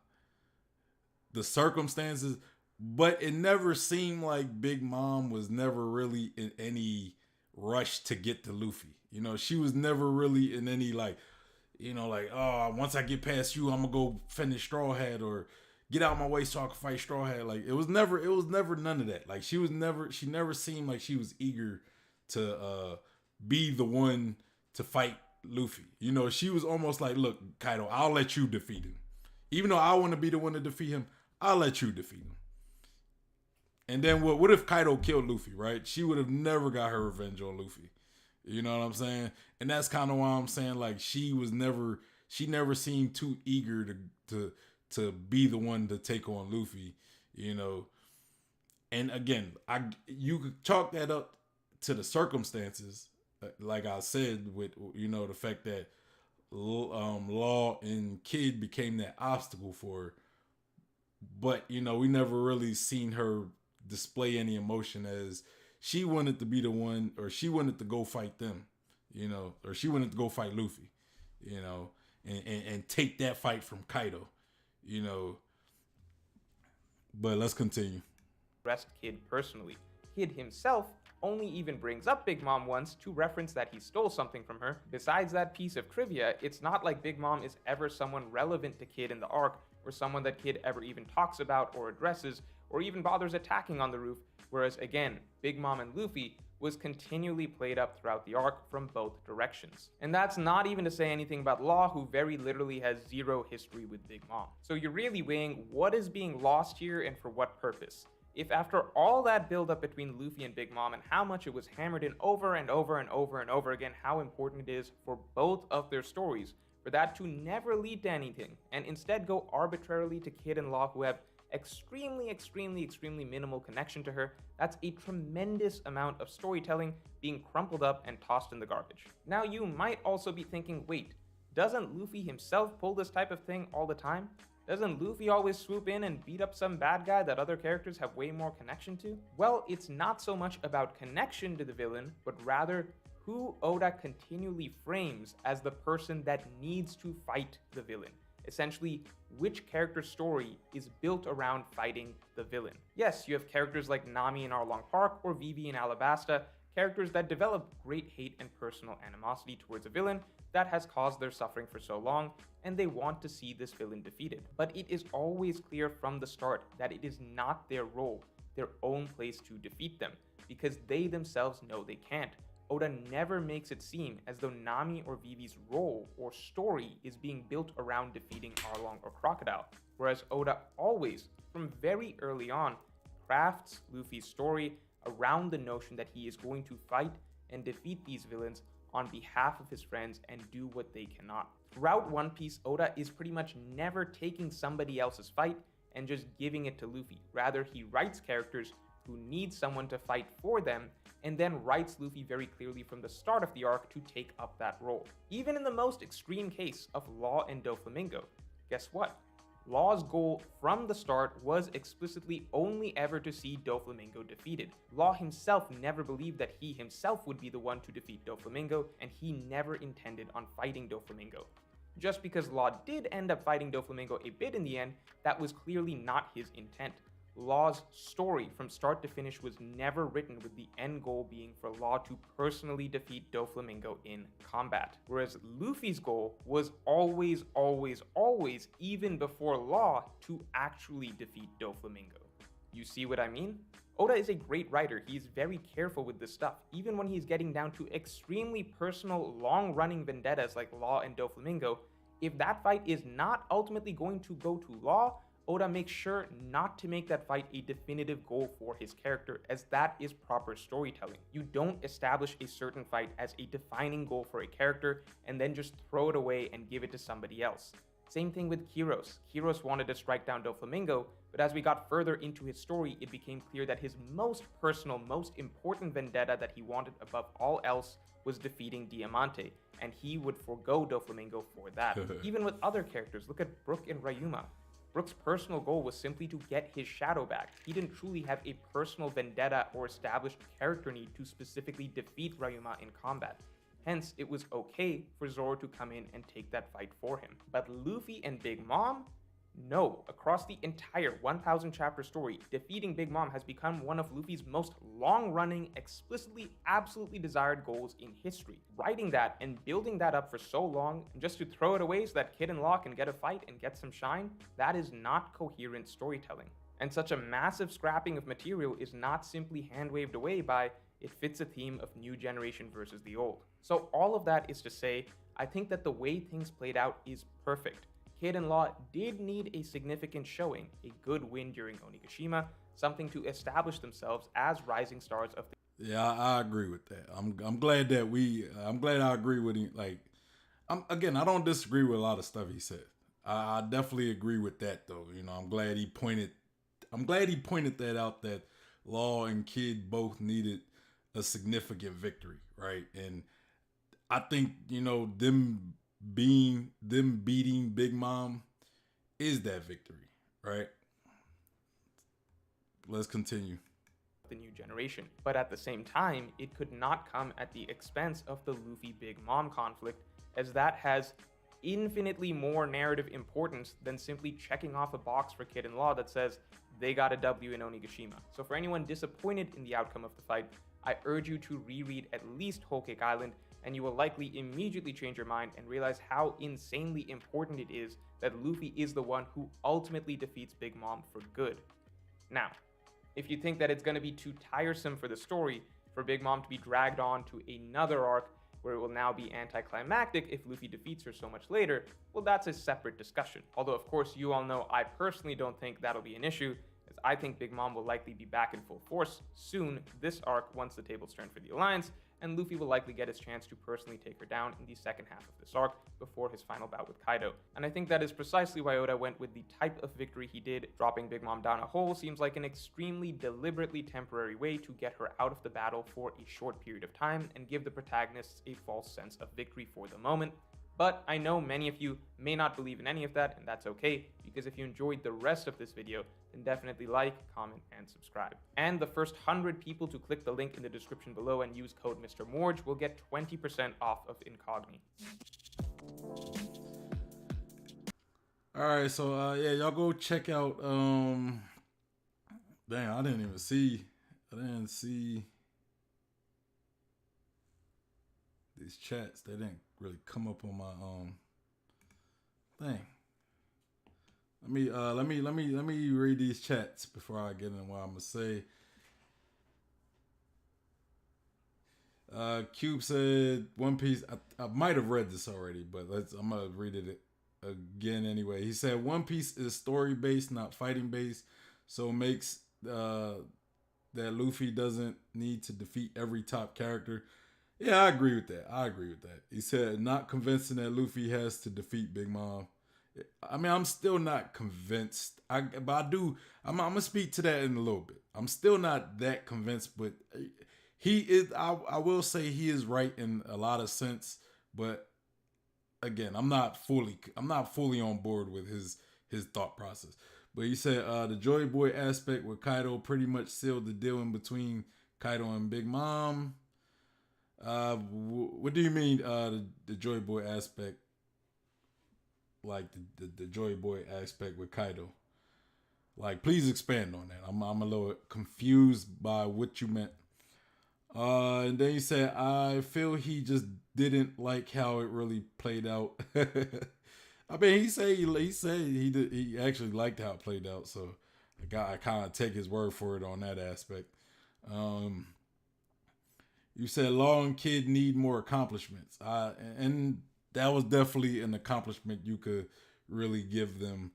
circumstances, but it never seemed like Big Mom was never really in any rush to get to Luffy. You know, she was never really in any like, you know, like, oh, once I get past you, I'm gonna go finish Straw Hat, or get out of my way so I can fight Straw Hat. Like it was never none of that. Like she never seemed like she was eager to be the one to fight Luffy. You know, she was almost like, look, Kaido, I'll let you defeat him. Even though I want to be the one to defeat him, I'll let you defeat him. And then what if Kaido killed Luffy, right? She would have never got her revenge on Luffy. You know what I'm saying? And that's kind of why I'm saying, like, she never seemed too eager to be the one to take on Luffy, you know. And again, you could chalk that up to the circumstances, like I said, with, you know, the fact that Law and Kid became that obstacle for her. But, you know, we never really seen her display any emotion as she wanted to be the one, or she wanted to go fight them, you know, or she wanted to go fight Luffy, you know, and take that fight from Kaido, you know. But let's continue. Arrest Kid personally. Kid himself only even brings up Big Mom once to reference that he stole something from her. Besides that piece of trivia, it's not like Big Mom is ever someone relevant to Kid in the arc, or someone that Kid ever even talks about or addresses, or even bothers attacking on the roof, whereas again, Big Mom and Luffy was continually played up throughout the arc from both directions. And that's not even to say anything about Law, who very literally has zero history with Big Mom. So you're really weighing what is being lost here and for what purpose. If after all that build-up between Luffy and Big Mom and how much it was hammered in over and over and over and over again how important it is for both of their stories, for that to never lead to anything, and instead go arbitrarily to Kid and Law, who have extremely minimal connection to her, that's a tremendous amount of storytelling being crumpled up and tossed in the garbage. Now you might also be thinking, wait, doesn't Luffy himself pull this type of thing all the time? Doesn't Luffy always swoop in and beat up some bad guy that other characters have way more connection to? Well, it's not so much about connection to the villain, but rather who Oda continually frames as the person that needs to fight the villain. Essentially, which character's story is built around fighting the villain. Yes, you have characters like Nami in Arlong Park or Vivi in Alabasta, Characters that develop great hate and personal animosity towards a villain that has caused their suffering for so long, and they want to see this villain defeated. But it is always clear from the start that it is not their role, their own place to defeat them, because they themselves know they can't. Oda never makes it seem as though Nami or Vivi's role or story is being built around defeating Arlong or Crocodile, whereas Oda always, from very early on, crafts Luffy's story around the notion that he is going to fight and defeat these villains on behalf of his friends and do what they cannot. Throughout One Piece, Oda is pretty much never taking somebody else's fight and just giving it to Luffy. Rather, he writes characters who need someone to fight for them, and then writes Luffy very clearly from the start of the arc to take up that role. Even in the most extreme case of Law and Doflamingo, guess what? Law's goal from the start was explicitly only ever to see Doflamingo defeated. Law himself never believed that he himself would be the one to defeat Doflamingo, and he never intended on fighting Doflamingo. Just because Law did end up fighting Doflamingo a bit in the end, that was clearly not his intent. Law's story from start to finish was never written with the end goal being for Law to personally defeat Doflamingo in combat. Whereas Luffy's goal was always, even before Law, to actually defeat Doflamingo. You see what I mean? Oda is a great writer. He's very careful with this stuff, even when he's getting down to extremely personal, long-running vendettas like Law and Doflamingo. If that fight is not ultimately going to go to Law, Oda makes sure not to make that fight a definitive goal for his character, as that is proper storytelling. You don't establish a certain fight as a defining goal for a character and then just throw it away and give it to somebody else. Same thing with Kiros. Kiros wanted to strike down Doflamingo, but as we got further into his story, it became clear that his most personal, most important vendetta that he wanted above all else was defeating Diamante, and he would forego Doflamingo for that. Even with other characters, look at Brook and Ryuma. Brook's personal goal was simply to get his shadow back. He didn't truly have a personal vendetta or established character need to specifically defeat Ryuma in combat. Hence, it was okay for Zoro to come in and take that fight for him. But Luffy and Big Mom? No. Across the entire 1,000 chapter story, defeating Big Mom has become one of Luffy's most long-running, explicitly, absolutely desired goals in history. Writing that and building that up for so long, and just to throw it away so that Kid and Law can get a fight and get some shine, that is not coherent storytelling. And such a massive scrapping of material is not simply hand-waved away by, it fits a theme of new generation versus the old. So all of that is to say, I think that the way things played out is perfect. Kid and Law did need a significant showing, a good win during Onigashima, something to establish themselves as rising stars of the... Yeah, I agree with that. I'm glad that I'm glad I agree with him. Like, I don't disagree with a lot of stuff he said. I definitely agree with that though. You know, I'm glad he pointed that out, that Law and Kid both needed a significant victory, right? And I think, you know, them beating Big Mom is that victory, right? Let's continue. The new generation. But at the same time, it could not come at the expense of the Luffy Big Mom conflict, as that has infinitely more narrative importance than simply checking off a box for Kid and Law that says they got a W in Onigashima. So for anyone disappointed in the outcome of the fight, I urge you to reread at least Whole Cake Island, and you will likely immediately change your mind and realize how insanely important it is that Luffy is the one who ultimately defeats Big Mom for good. Now, if you think that it's going to be too tiresome for the story for Big Mom to be dragged on to another arc where it will now be anticlimactic if Luffy defeats her so much later, well, that's a separate discussion. Although, of course, you all know I personally don't think that'll be an issue, as I think Big Mom will likely be back in full force soon this arc once the tables turn for the Alliance, and Luffy will likely get his chance to personally take her down in the second half of this arc before his final bout with Kaido. And I think that is precisely why Oda went with the type of victory he did. Dropping Big Mom down a hole seems like an extremely deliberately temporary way to get her out of the battle for a short period of time and give the protagonists a false sense of victory for the moment. But I know many of you may not believe in any of that, and that's okay, because if you enjoyed the rest of this video, then definitely like, comment, and subscribe. And the first 100 people to click the link in the description below and use code Mr. Morj will get 20% off of Incogni. Alright, so yeah, y'all go check out damn, I didn't see these chats. They didn't really come up on my thing. Let me read these chats before I get into what I'm gonna say. Cube said One Piece. I might have read this already, but I'm gonna read it again anyway. He said One Piece is story based, not fighting based, so it makes that Luffy doesn't need to defeat every top character. Yeah, I agree with that. He said not convincing that Luffy has to defeat Big Mom. I mean, I'm still not convinced. But I do. I'm gonna speak to that in a little bit. I'm still not that convinced, but he is. I will say he is right in a lot of sense. But again, I'm not fully on board with his thought process. But he said the Joy Boy aspect with Kaido pretty much sealed the deal in between Kaido and Big Mom. What do you mean the Joy Boy aspect? Like the Joy Boy aspect with Kaido. Like, please expand on that. I'm a little confused by what you meant. And then he said, I feel he just didn't like how it really played out. I mean, he said he actually liked how it played out. So I kind of take his word for it on that aspect. You said Law and Kid need more accomplishments. And that was definitely an accomplishment you could really give them.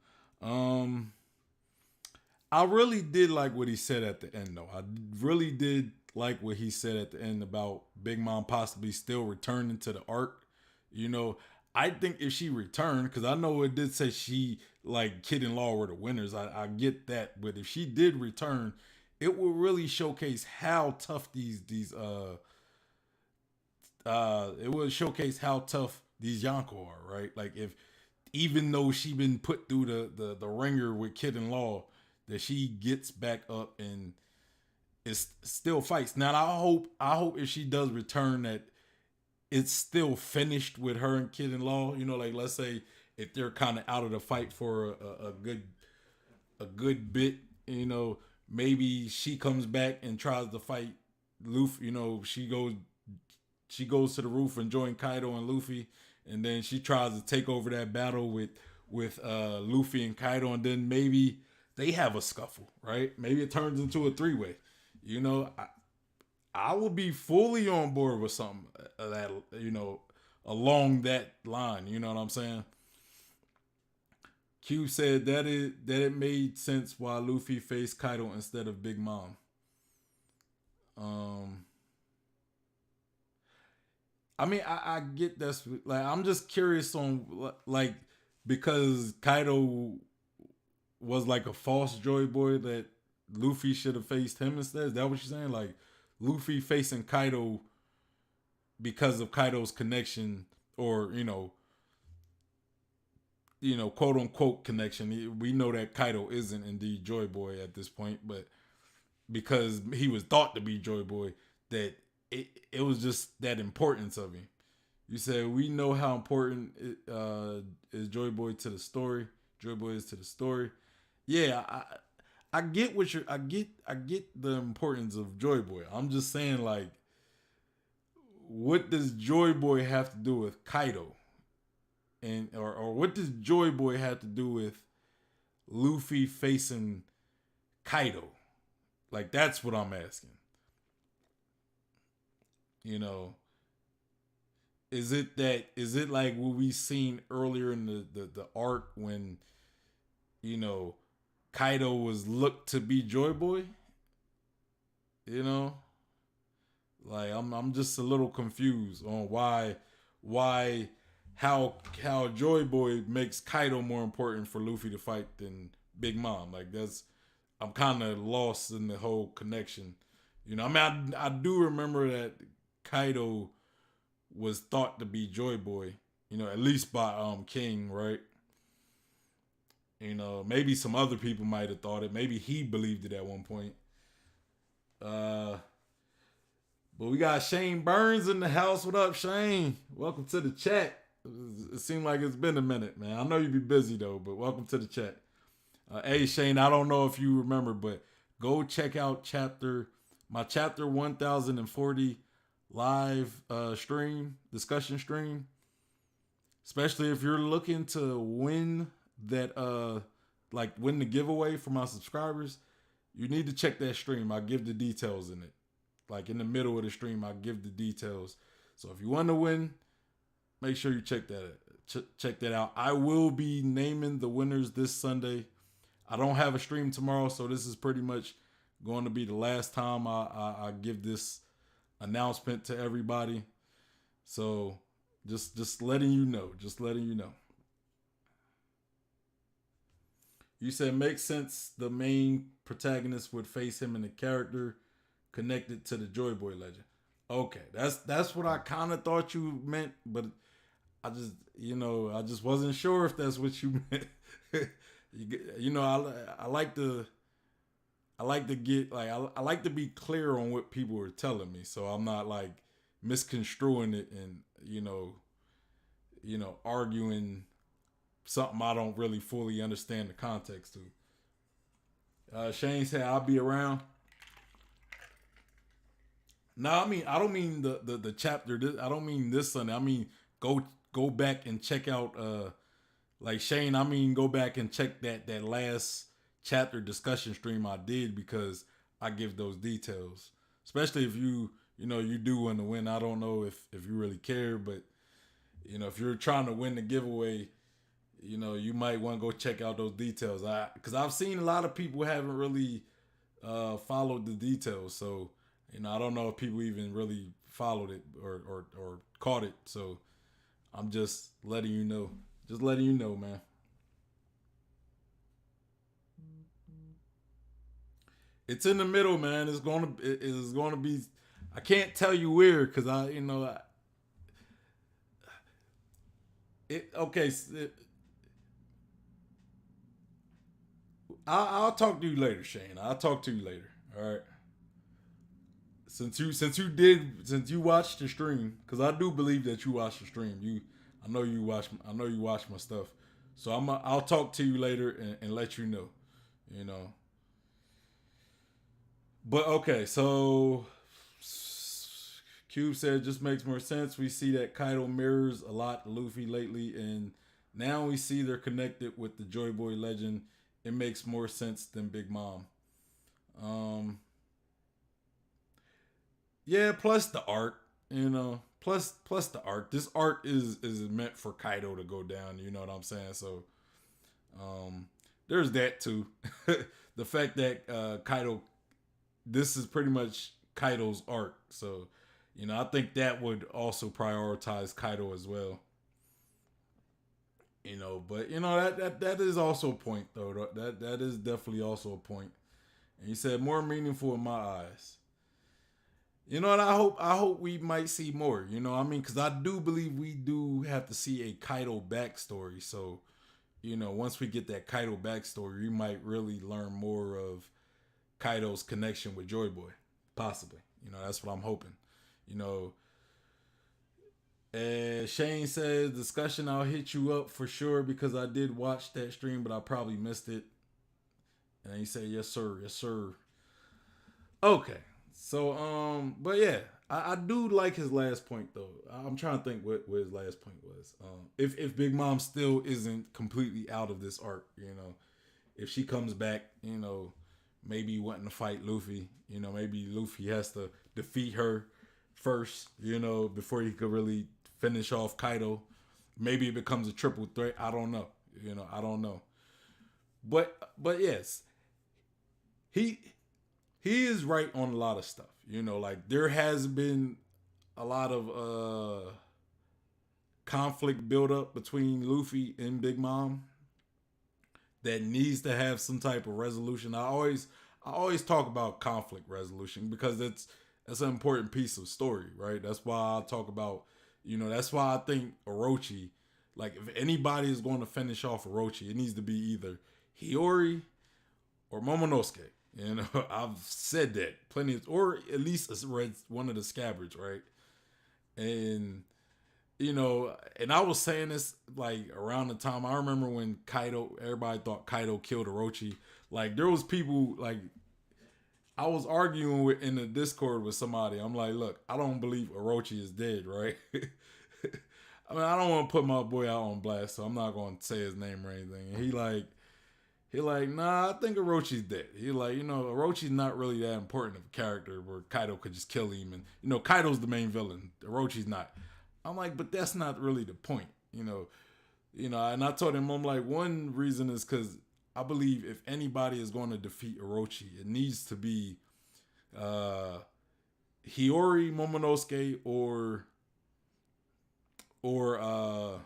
I really did like what he said at the end, though. I really did like what he said at the end about Big Mom possibly still returning to the arc. You know, I think if she returned, because I know it did say she, like, Kid and Law were the winners. I get that. But if she did return, it will really showcase how tough it will showcase how tough these Yonko are, right? Like, if even though she been put through the ringer with Kid and Law, that she gets back up and is still fights. Now I hope if she does return that it's still finished with her and Kid and Law. You know, like, let's say if they're kind of out of the fight for a good bit, you know, maybe she comes back and tries to fight Luffy. You know, she goes to the roof and join Kaido and Luffy, and then she tries to take over that battle with Luffy and Kaido, and then maybe they have a scuffle, right? Maybe it turns into a 3-way. You know, I would be fully on board with something that, you know, along that line. You know what I'm saying? Q said that it made sense why Luffy faced Kaido instead of Big Mom. I mean, I get that's like, I'm just curious on, like, because Kaido was like a false Joy Boy that Luffy should have faced him instead. Is that what you're saying? Like, Luffy facing Kaido because of Kaido's connection, or quote unquote connection. We know that Kaido isn't indeed Joy Boy at this point, but because he was thought to be Joy Boy, that it was just that importance of him. You said we know how important is Joy Boy to the story. Joy Boy is to the story. Yeah, I get I get the importance of Joy Boy. I'm just saying, like, what does Joy Boy have to do with Kaido? And or what does Joy Boy have to do with Luffy facing Kaido? Like, that's what I'm asking. You know, is it like what we seen earlier in the arc when, you know, Kaido was looked to be Joy Boy? You know? Like, I'm just a little confused on how Joy Boy makes Kaido more important for Luffy to fight than Big Mom. Like, I'm kind of lost in the whole connection. You know, I mean, I do remember that Kaido was thought to be Joy Boy, you know, at least by King, right? You know, maybe some other people might have thought it. Maybe he believed it at one point. But we got Shane Burns in the house. What up, Shane? Welcome to the chat. It seemed like it's been a minute, man. I know you'd be busy, though, but welcome to the chat. Hey, Shane, I don't know if you remember, but go check out my chapter 1040, live stream, discussion stream. Especially if you're looking to win that like win the giveaway for my subscribers, you need to check that stream. I give the details in it. Like in the middle of the stream, I give the details. So if you want to win, make sure you check that out. I will be naming the winners this Sunday. I don't have a stream tomorrow, so this is pretty much going to be the last time I give this announcement to everybody. So just letting you know. Just letting you know. You said makes sense the main protagonist would face him in a character connected to the Joy Boy legend. Okay, that's what I kind of thought you meant, but I just wasn't sure if that's what you meant. I like to get like I like to be clear on what people are telling me, so I'm not like misconstruing it and arguing something I don't really fully understand the context to. Shane said I'll be around. No, I mean I don't mean the chapter. I don't mean this Sunday. I mean go back and check out like Shane. I mean go back and check that last chapter discussion stream I did, because I give those details. Especially if you do want to win. I don't know if you really care, but if you're trying to win the giveaway, you might want to go check out those details. Because I've seen a lot of people haven't really followed the details, so I don't know if people even really followed it or caught it. So I'm just letting you know. Just letting you know, man. It's in the middle, man. It's gonna be. I can't tell you where, because okay. I'll talk to you later, Shane. I'll talk to you later. All right. Since you watched the stream, because I do believe that you watched the stream. I know you watch my stuff. So I'll talk to you later and let you know. But okay, so Cube said it just makes more sense. We see that Kaido mirrors a lot Luffy lately, and now we see they're connected with the Joy Boy legend. It makes more sense than Big Mom. Yeah, plus the art, plus the art. This art is meant for Kaido to go down. You know what I'm saying? So, there's that too. The fact that Kaido, this is pretty much Kaido's art. So, I think that would also prioritize Kaido as well. But that is also a point though. That is definitely also a point. And he said more meaningful in my eyes. And I hope we might see more. Because I do believe we do have to see a Kaido backstory. So, once we get that Kaido backstory, we might really learn more of Kaido's connection with Joy Boy, possibly. That's what I'm hoping. And Shane says discussion. I'll hit you up for sure, because I did watch that stream, but I probably missed it. And he said, yes sir, yes sir. Okay. So, but yeah, I do like his last point though. I'm trying to think what his last point was. If Big Mom still isn't completely out of this arc, if she comes back, maybe wanting to fight Luffy, maybe Luffy has to defeat her first, before he could really finish off Kaido. Maybe it becomes a triple threat. I don't know. I don't know. But yes, he is right on a lot of stuff. Like there has been a lot of conflict build up between Luffy and Big Mom that needs to have some type of resolution. I always talk about conflict resolution, because that's an important piece of story, right? That's why I talk about, that's why I think Orochi, like if anybody is going to finish off Orochi, it needs to be either Hiyori or Momonosuke. I've said that plenty of, or at least one of the scabbards, right? And and I was saying this like around the time I remember when everybody thought Kaido killed Orochi. Like there was people like, I was arguing in the Discord with somebody. I'm like, look, I don't believe Orochi is dead, right? I mean, I don't want to put my boy out on blast, so I'm not going to say his name or anything. And he like, nah, I think Orochi's dead. He like, Orochi's not really that important of a character where Kaido could just kill him, and Kaido's the main villain. Orochi's not. I'm like, but that's not really the point, And I told him, I'm like, one reason is because I believe if anybody is going to defeat Orochi, it needs to be Hiyori, Momonosuke, or one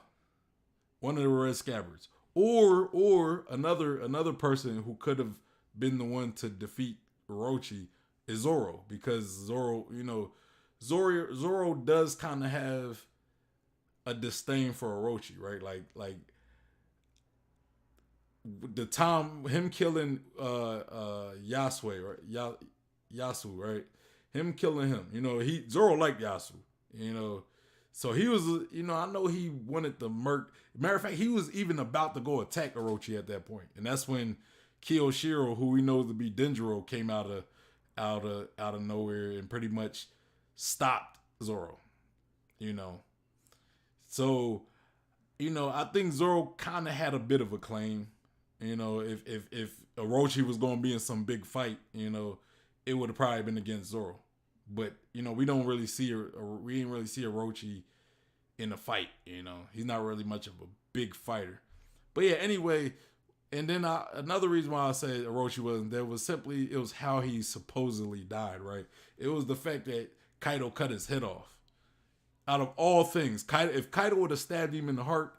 of the Red Scabbards, or another person who could have been the one to defeat Orochi is Zoro, because Zoro does kind of have a disdain for Orochi, right? Like the time him killing Yasue, right? Yasu, right? Him killing him. Zoro liked Yasu, So he was, I know he wanted to murk. Matter of fact, he was even about to go attack Orochi at that point. And that's when Kiyoshiro, who we know to be Denjiro, came out of nowhere and pretty much stopped Zoro. So, I think Zoro kind of had a bit of a claim. If Orochi was going to be in some big fight, it would have probably been against Zoro. But we don't really see we didn't really see Orochi in a fight. He's not really much of a big fighter. But yeah, anyway, and then another reason why I said Orochi wasn't there was simply it was how he supposedly died. Right? It was the fact that Kaido cut his head off. Out of all things, if Kaido would have stabbed him in the heart,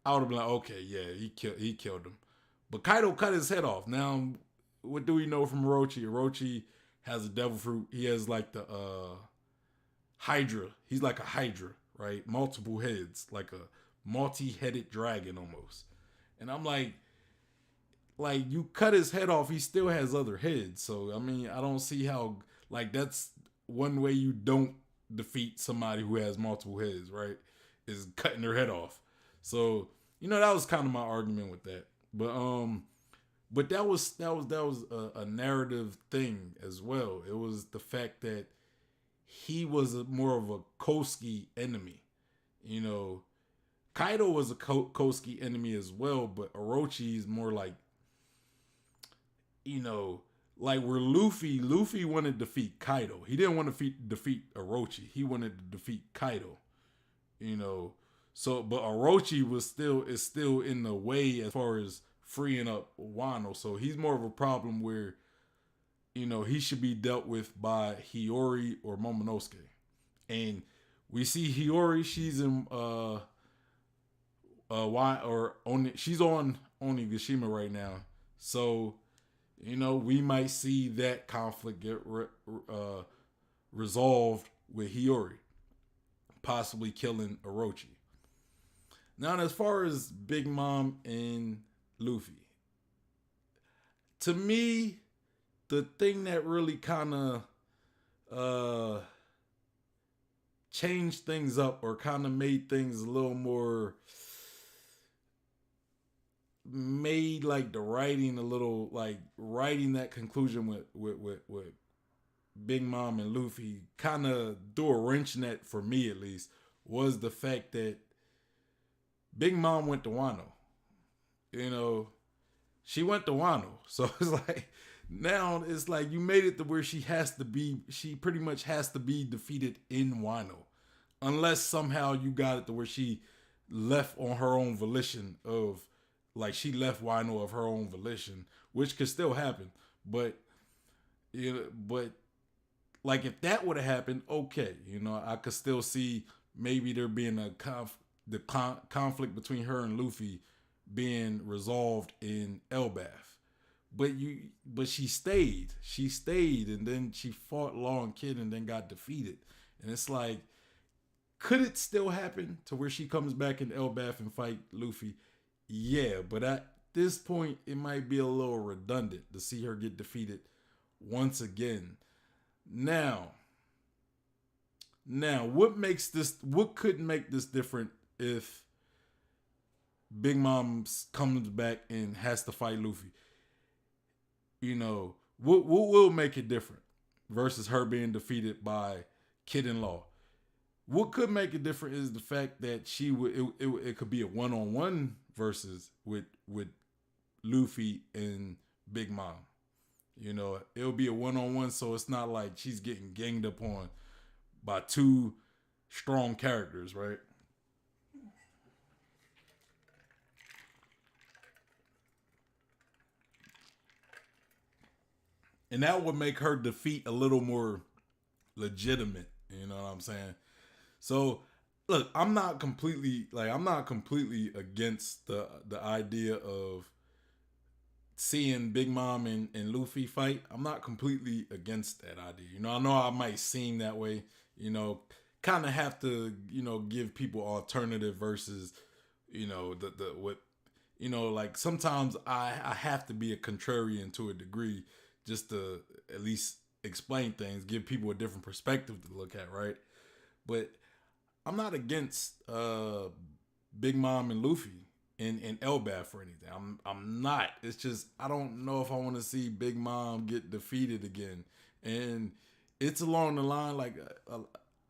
I would have been like, okay, yeah, he killed him. But Kaido cut his head off. Now, what do we know from Orochi? Orochi has a devil fruit. He has like the Hydra. He's like a Hydra, right? Multiple heads, like a multi-headed dragon almost. And I'm like you cut his head off, he still has other heads. So I mean, I don't see how that's one way you don't defeat somebody who has multiple heads, right? Is cutting their head off. So that was kind of my argument with that. But that was a narrative thing as well. It was the fact that he was more of a Kosuke enemy. Kaido was a Kosuke enemy as well, but Orochi is more like where Luffy wanted to defeat Kaido. He didn't want to defeat Orochi. He wanted to defeat Kaido. So but Orochi is still in the way as far as freeing up Wano. So he's more of a problem where, he should be dealt with by Hiyori or Momonosuke. And we see Hiyori, she's in she's on Onigashima right now. So, we might see that conflict get resolved with Hiyori, possibly killing Orochi. Now, as far as Big Mom and Luffy, to me, the thing that really kind of changed things up or kind of made things a little more, made like the writing a little, like writing that conclusion with Big Mom and Luffy kind of threw a wrench in that, for me at least, was the fact that Big Mom went to Wano. She went to Wano. So it's like, now it's like you made it to where she pretty much has to be defeated in Wano. Unless somehow you got it to where she left on her own volition she left Wano of her own volition, which could still happen. But if that would have happened, okay. I could still see maybe there being the conflict between her and Luffy being resolved in Elbaf. But she stayed, and then she fought Law and Kid and then got defeated. And it's like, could it still happen to where she comes back in Elbaf and fight Luffy? Yeah, but at this point, it might be a little redundant to see her get defeated once again. Now, what could make this different if Big Mom comes back and has to fight Luffy? What will make it different versus her being defeated by Kid in Law? What could make it different is the fact that she would it could be a one-on-one versus with Luffy and Big Mom. You know, it'll be a one-on-one, so it's not like she's getting ganged upon by two strong characters, right? And that would make her defeat a little more legitimate. You know what I'm saying? So, look, I'm not completely against the idea of seeing Big Mom and Luffy fight. I'm not completely against that idea. You know I might seem that way. You know, kind of have to give people alternative versus the what like sometimes I have to be a contrarian to a degree just to at least explain things, give people a different perspective to look at, right? But I'm not against Big Mom and Luffy in Elbaf or anything. I'm not. It's just I don't know if I want to see Big Mom get defeated again. And it's along the line like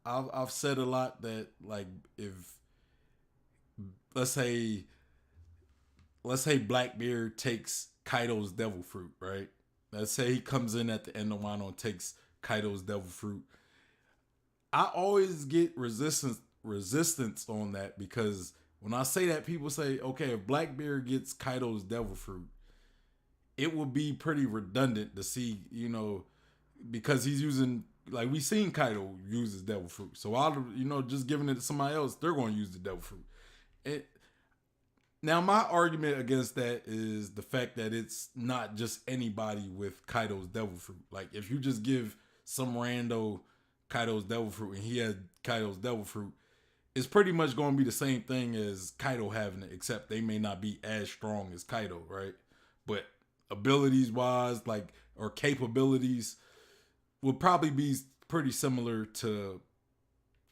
I've said a lot that like if let's say Blackbeard takes Kaido's devil fruit, right? Let's say he comes in at the end of Wano and takes Kaido's devil fruit. I always get resistance on that because when I say that, people say, okay, if Blackbeard gets Kaido's devil fruit, it would be pretty redundant to see, because he's using, like we seen Kaido use his devil fruit. So just giving it to somebody else, they're going to use the devil fruit. Now, my argument against that is the fact that it's not just anybody with Kaido's devil fruit. Like, if you just give some rando Kaido's devil fruit and he has Kaido's devil fruit, it's pretty much going to be the same thing as Kaido having it, except they may not be as strong as Kaido, right? But abilities wise, or capabilities, would probably be pretty similar to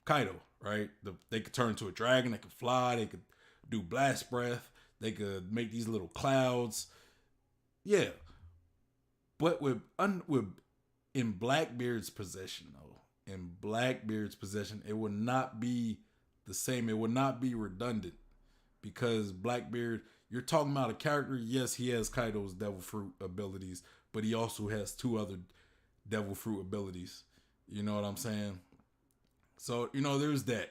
Kaido, right? They could turn into a dragon, they could fly, they could do blast breath, they could make these little clouds. Yeah. But in Blackbeard's possession, though, it would not be the same. It would not be redundant because Blackbeard, you're talking about a character. Yes, he has Kaido's devil fruit abilities, but he also has two other devil fruit abilities. You know what I'm saying? So, there's that.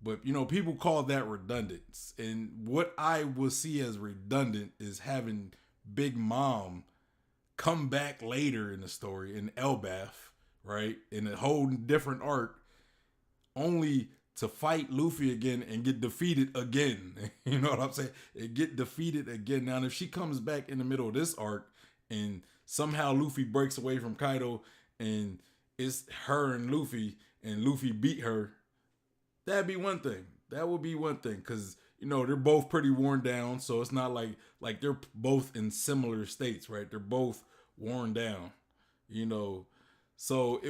But, people call that redundant. And what I will see as redundant is having Big Mom come back later in the story in Elbaf, right? In a whole different arc, only to fight Luffy again and get defeated again. You know what I'm saying? And get defeated again. Now, if she comes back in the middle of this arc and somehow Luffy breaks away from Kaido and it's her and Luffy beat her, that'd be one thing. That would be one thing because they're both pretty worn down, so it's not like they're both in similar states, right? They're both worn down, So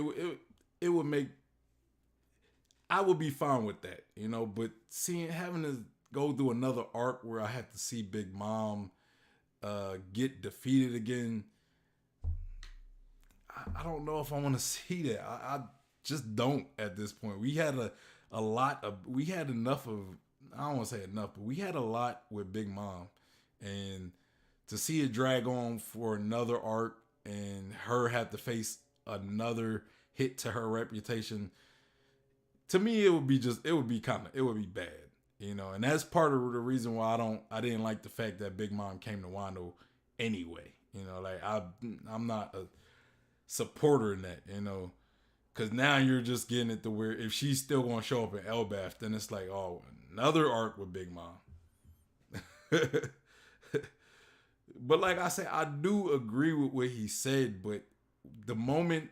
it would make, I would be fine with that, But having to go through another arc where I have to see Big Mom get defeated again, I don't know if I want to see that. I just don't at this point. We had we had enough of, I don't want to say enough, but we had a lot with Big Mom. And to see it drag on for another arc and her have to face another hit to her reputation, to me, it would be bad, and that's part of the reason why I didn't like the fact that Big Mom came to Wando anyway. I'm not a supporter in that, because now you're just getting it to where if she's still going to show up in Elbaf, then it's like, oh, another arc with Big Mom. But like I said, I do agree with what he said, but the moment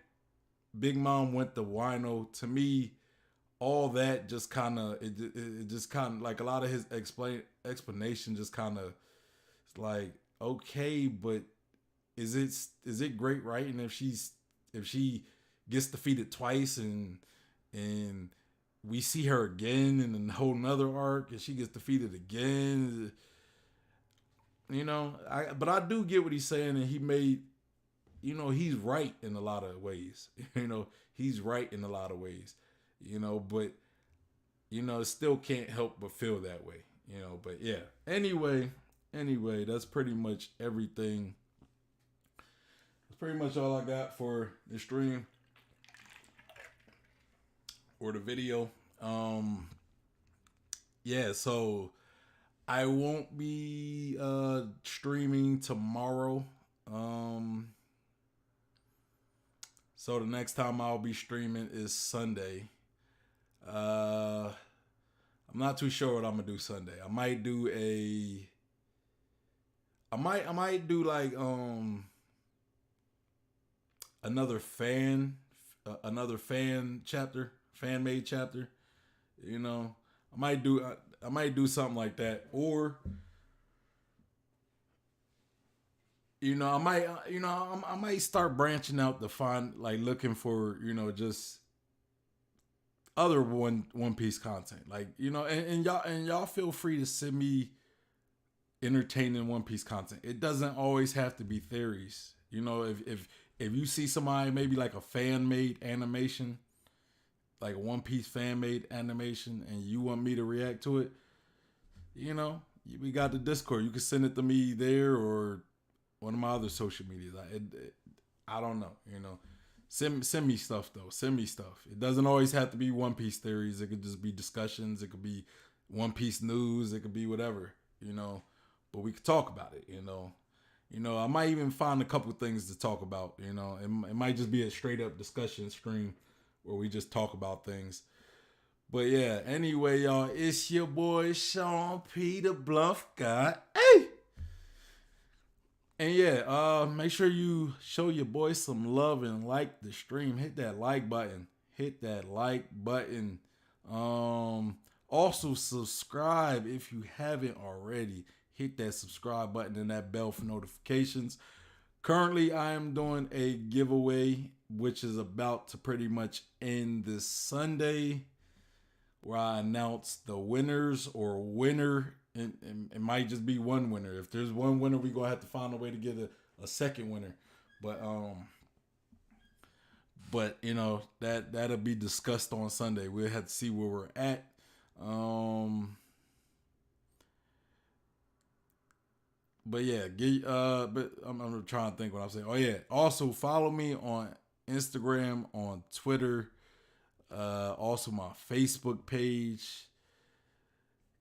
Big Mom went to Wino, to me, all that just kind of, it just kind of, like a lot of his explanation just kind of, it's like, okay, but is it great writing if she gets defeated twice and we see her again in a whole nother arc and she gets defeated again? But I do get what he's saying, and he made he's right in a lot of ways. He's right in a lot of ways. But it still can't help but feel that way. But yeah. Anyway, that's pretty much everything. That's pretty much all I got for the stream or the video. Yeah, so I won't be streaming tomorrow. So the next time I'll be streaming is Sunday. I'm not too sure what I'm gonna do Sunday. I might do like another fan chapter, fan made chapter. I might do something like that, or I might start branching out to find, like, looking for just other One Piece content, like and y'all feel free to send me entertaining One Piece content. It doesn't always have to be theories. If you see somebody, maybe like a fan made animation, like a One Piece fan made animation, and you want me to react to it, we got the Discord. You can send it to me there or one of my other social medias. I don't know. Send me stuff though. Send me stuff. It doesn't always have to be One Piece theories. It could just be discussions. It could be One Piece news. It could be whatever. But we could talk about it. I might even find a couple things to talk about. It might just be a straight up discussion stream where we just talk about things. But yeah, anyway, y'all, it's your boy Sean P. the Bluff God. Hey! And yeah, make sure you show your boy some love and like the stream. Hit that like button. Also subscribe if you haven't already. Hit that subscribe button and that bell for notifications. Currently, I am doing a giveaway, which is about to pretty much end this Sunday, where I announce the winners or winner. And it might just be one winner. If there's one winner, we're going to have to find a way to get a second winner. But that'll be discussed on Sunday. We'll have to see where we're at. But yeah, but I'm trying to think what I'm saying. Oh yeah, also follow me on Instagram, on Twitter, also my Facebook page.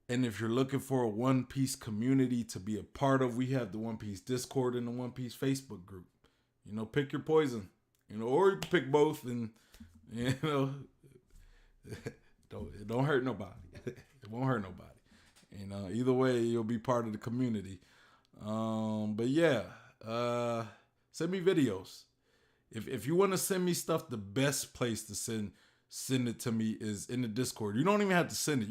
And if you're looking for a One Piece community to be a part of, we have the One Piece Discord and the One Piece Facebook group. Pick your poison. Or you can pick both, and it don't hurt nobody. It won't hurt nobody. Either way, you'll be part of the community. But yeah, send me videos. If you want to send me stuff, the best place to send it to me is in the Discord. You don't even have to send it.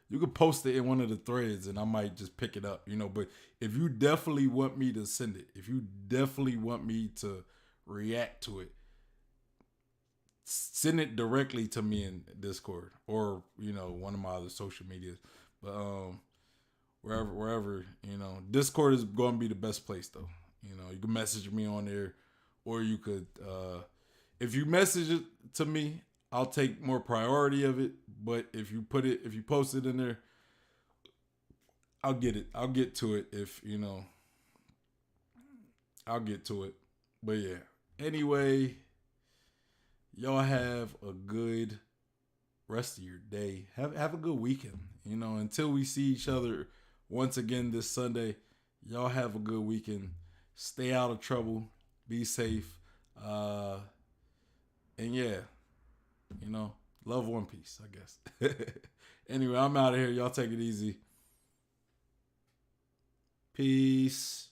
You could post it in one of the threads and I might just pick it up, but if you definitely want me to send it, if you definitely want me to react to it, send it directly to me in Discord or, one of my other social medias. But, wherever, Discord is going to be the best place though. You can message me on there, or you could, if you message it to me, I'll take more priority of it. But if you post it in there, I'll get it. I'll get to it I'll get to it. But yeah. Anyway, y'all have a good rest of your day. Have a good weekend. Until we see each other once again this Sunday, y'all have a good weekend. Stay out of trouble. Be safe. And yeah, love One Piece, I guess. Anyway, I'm out of here. Y'all take it easy. Peace.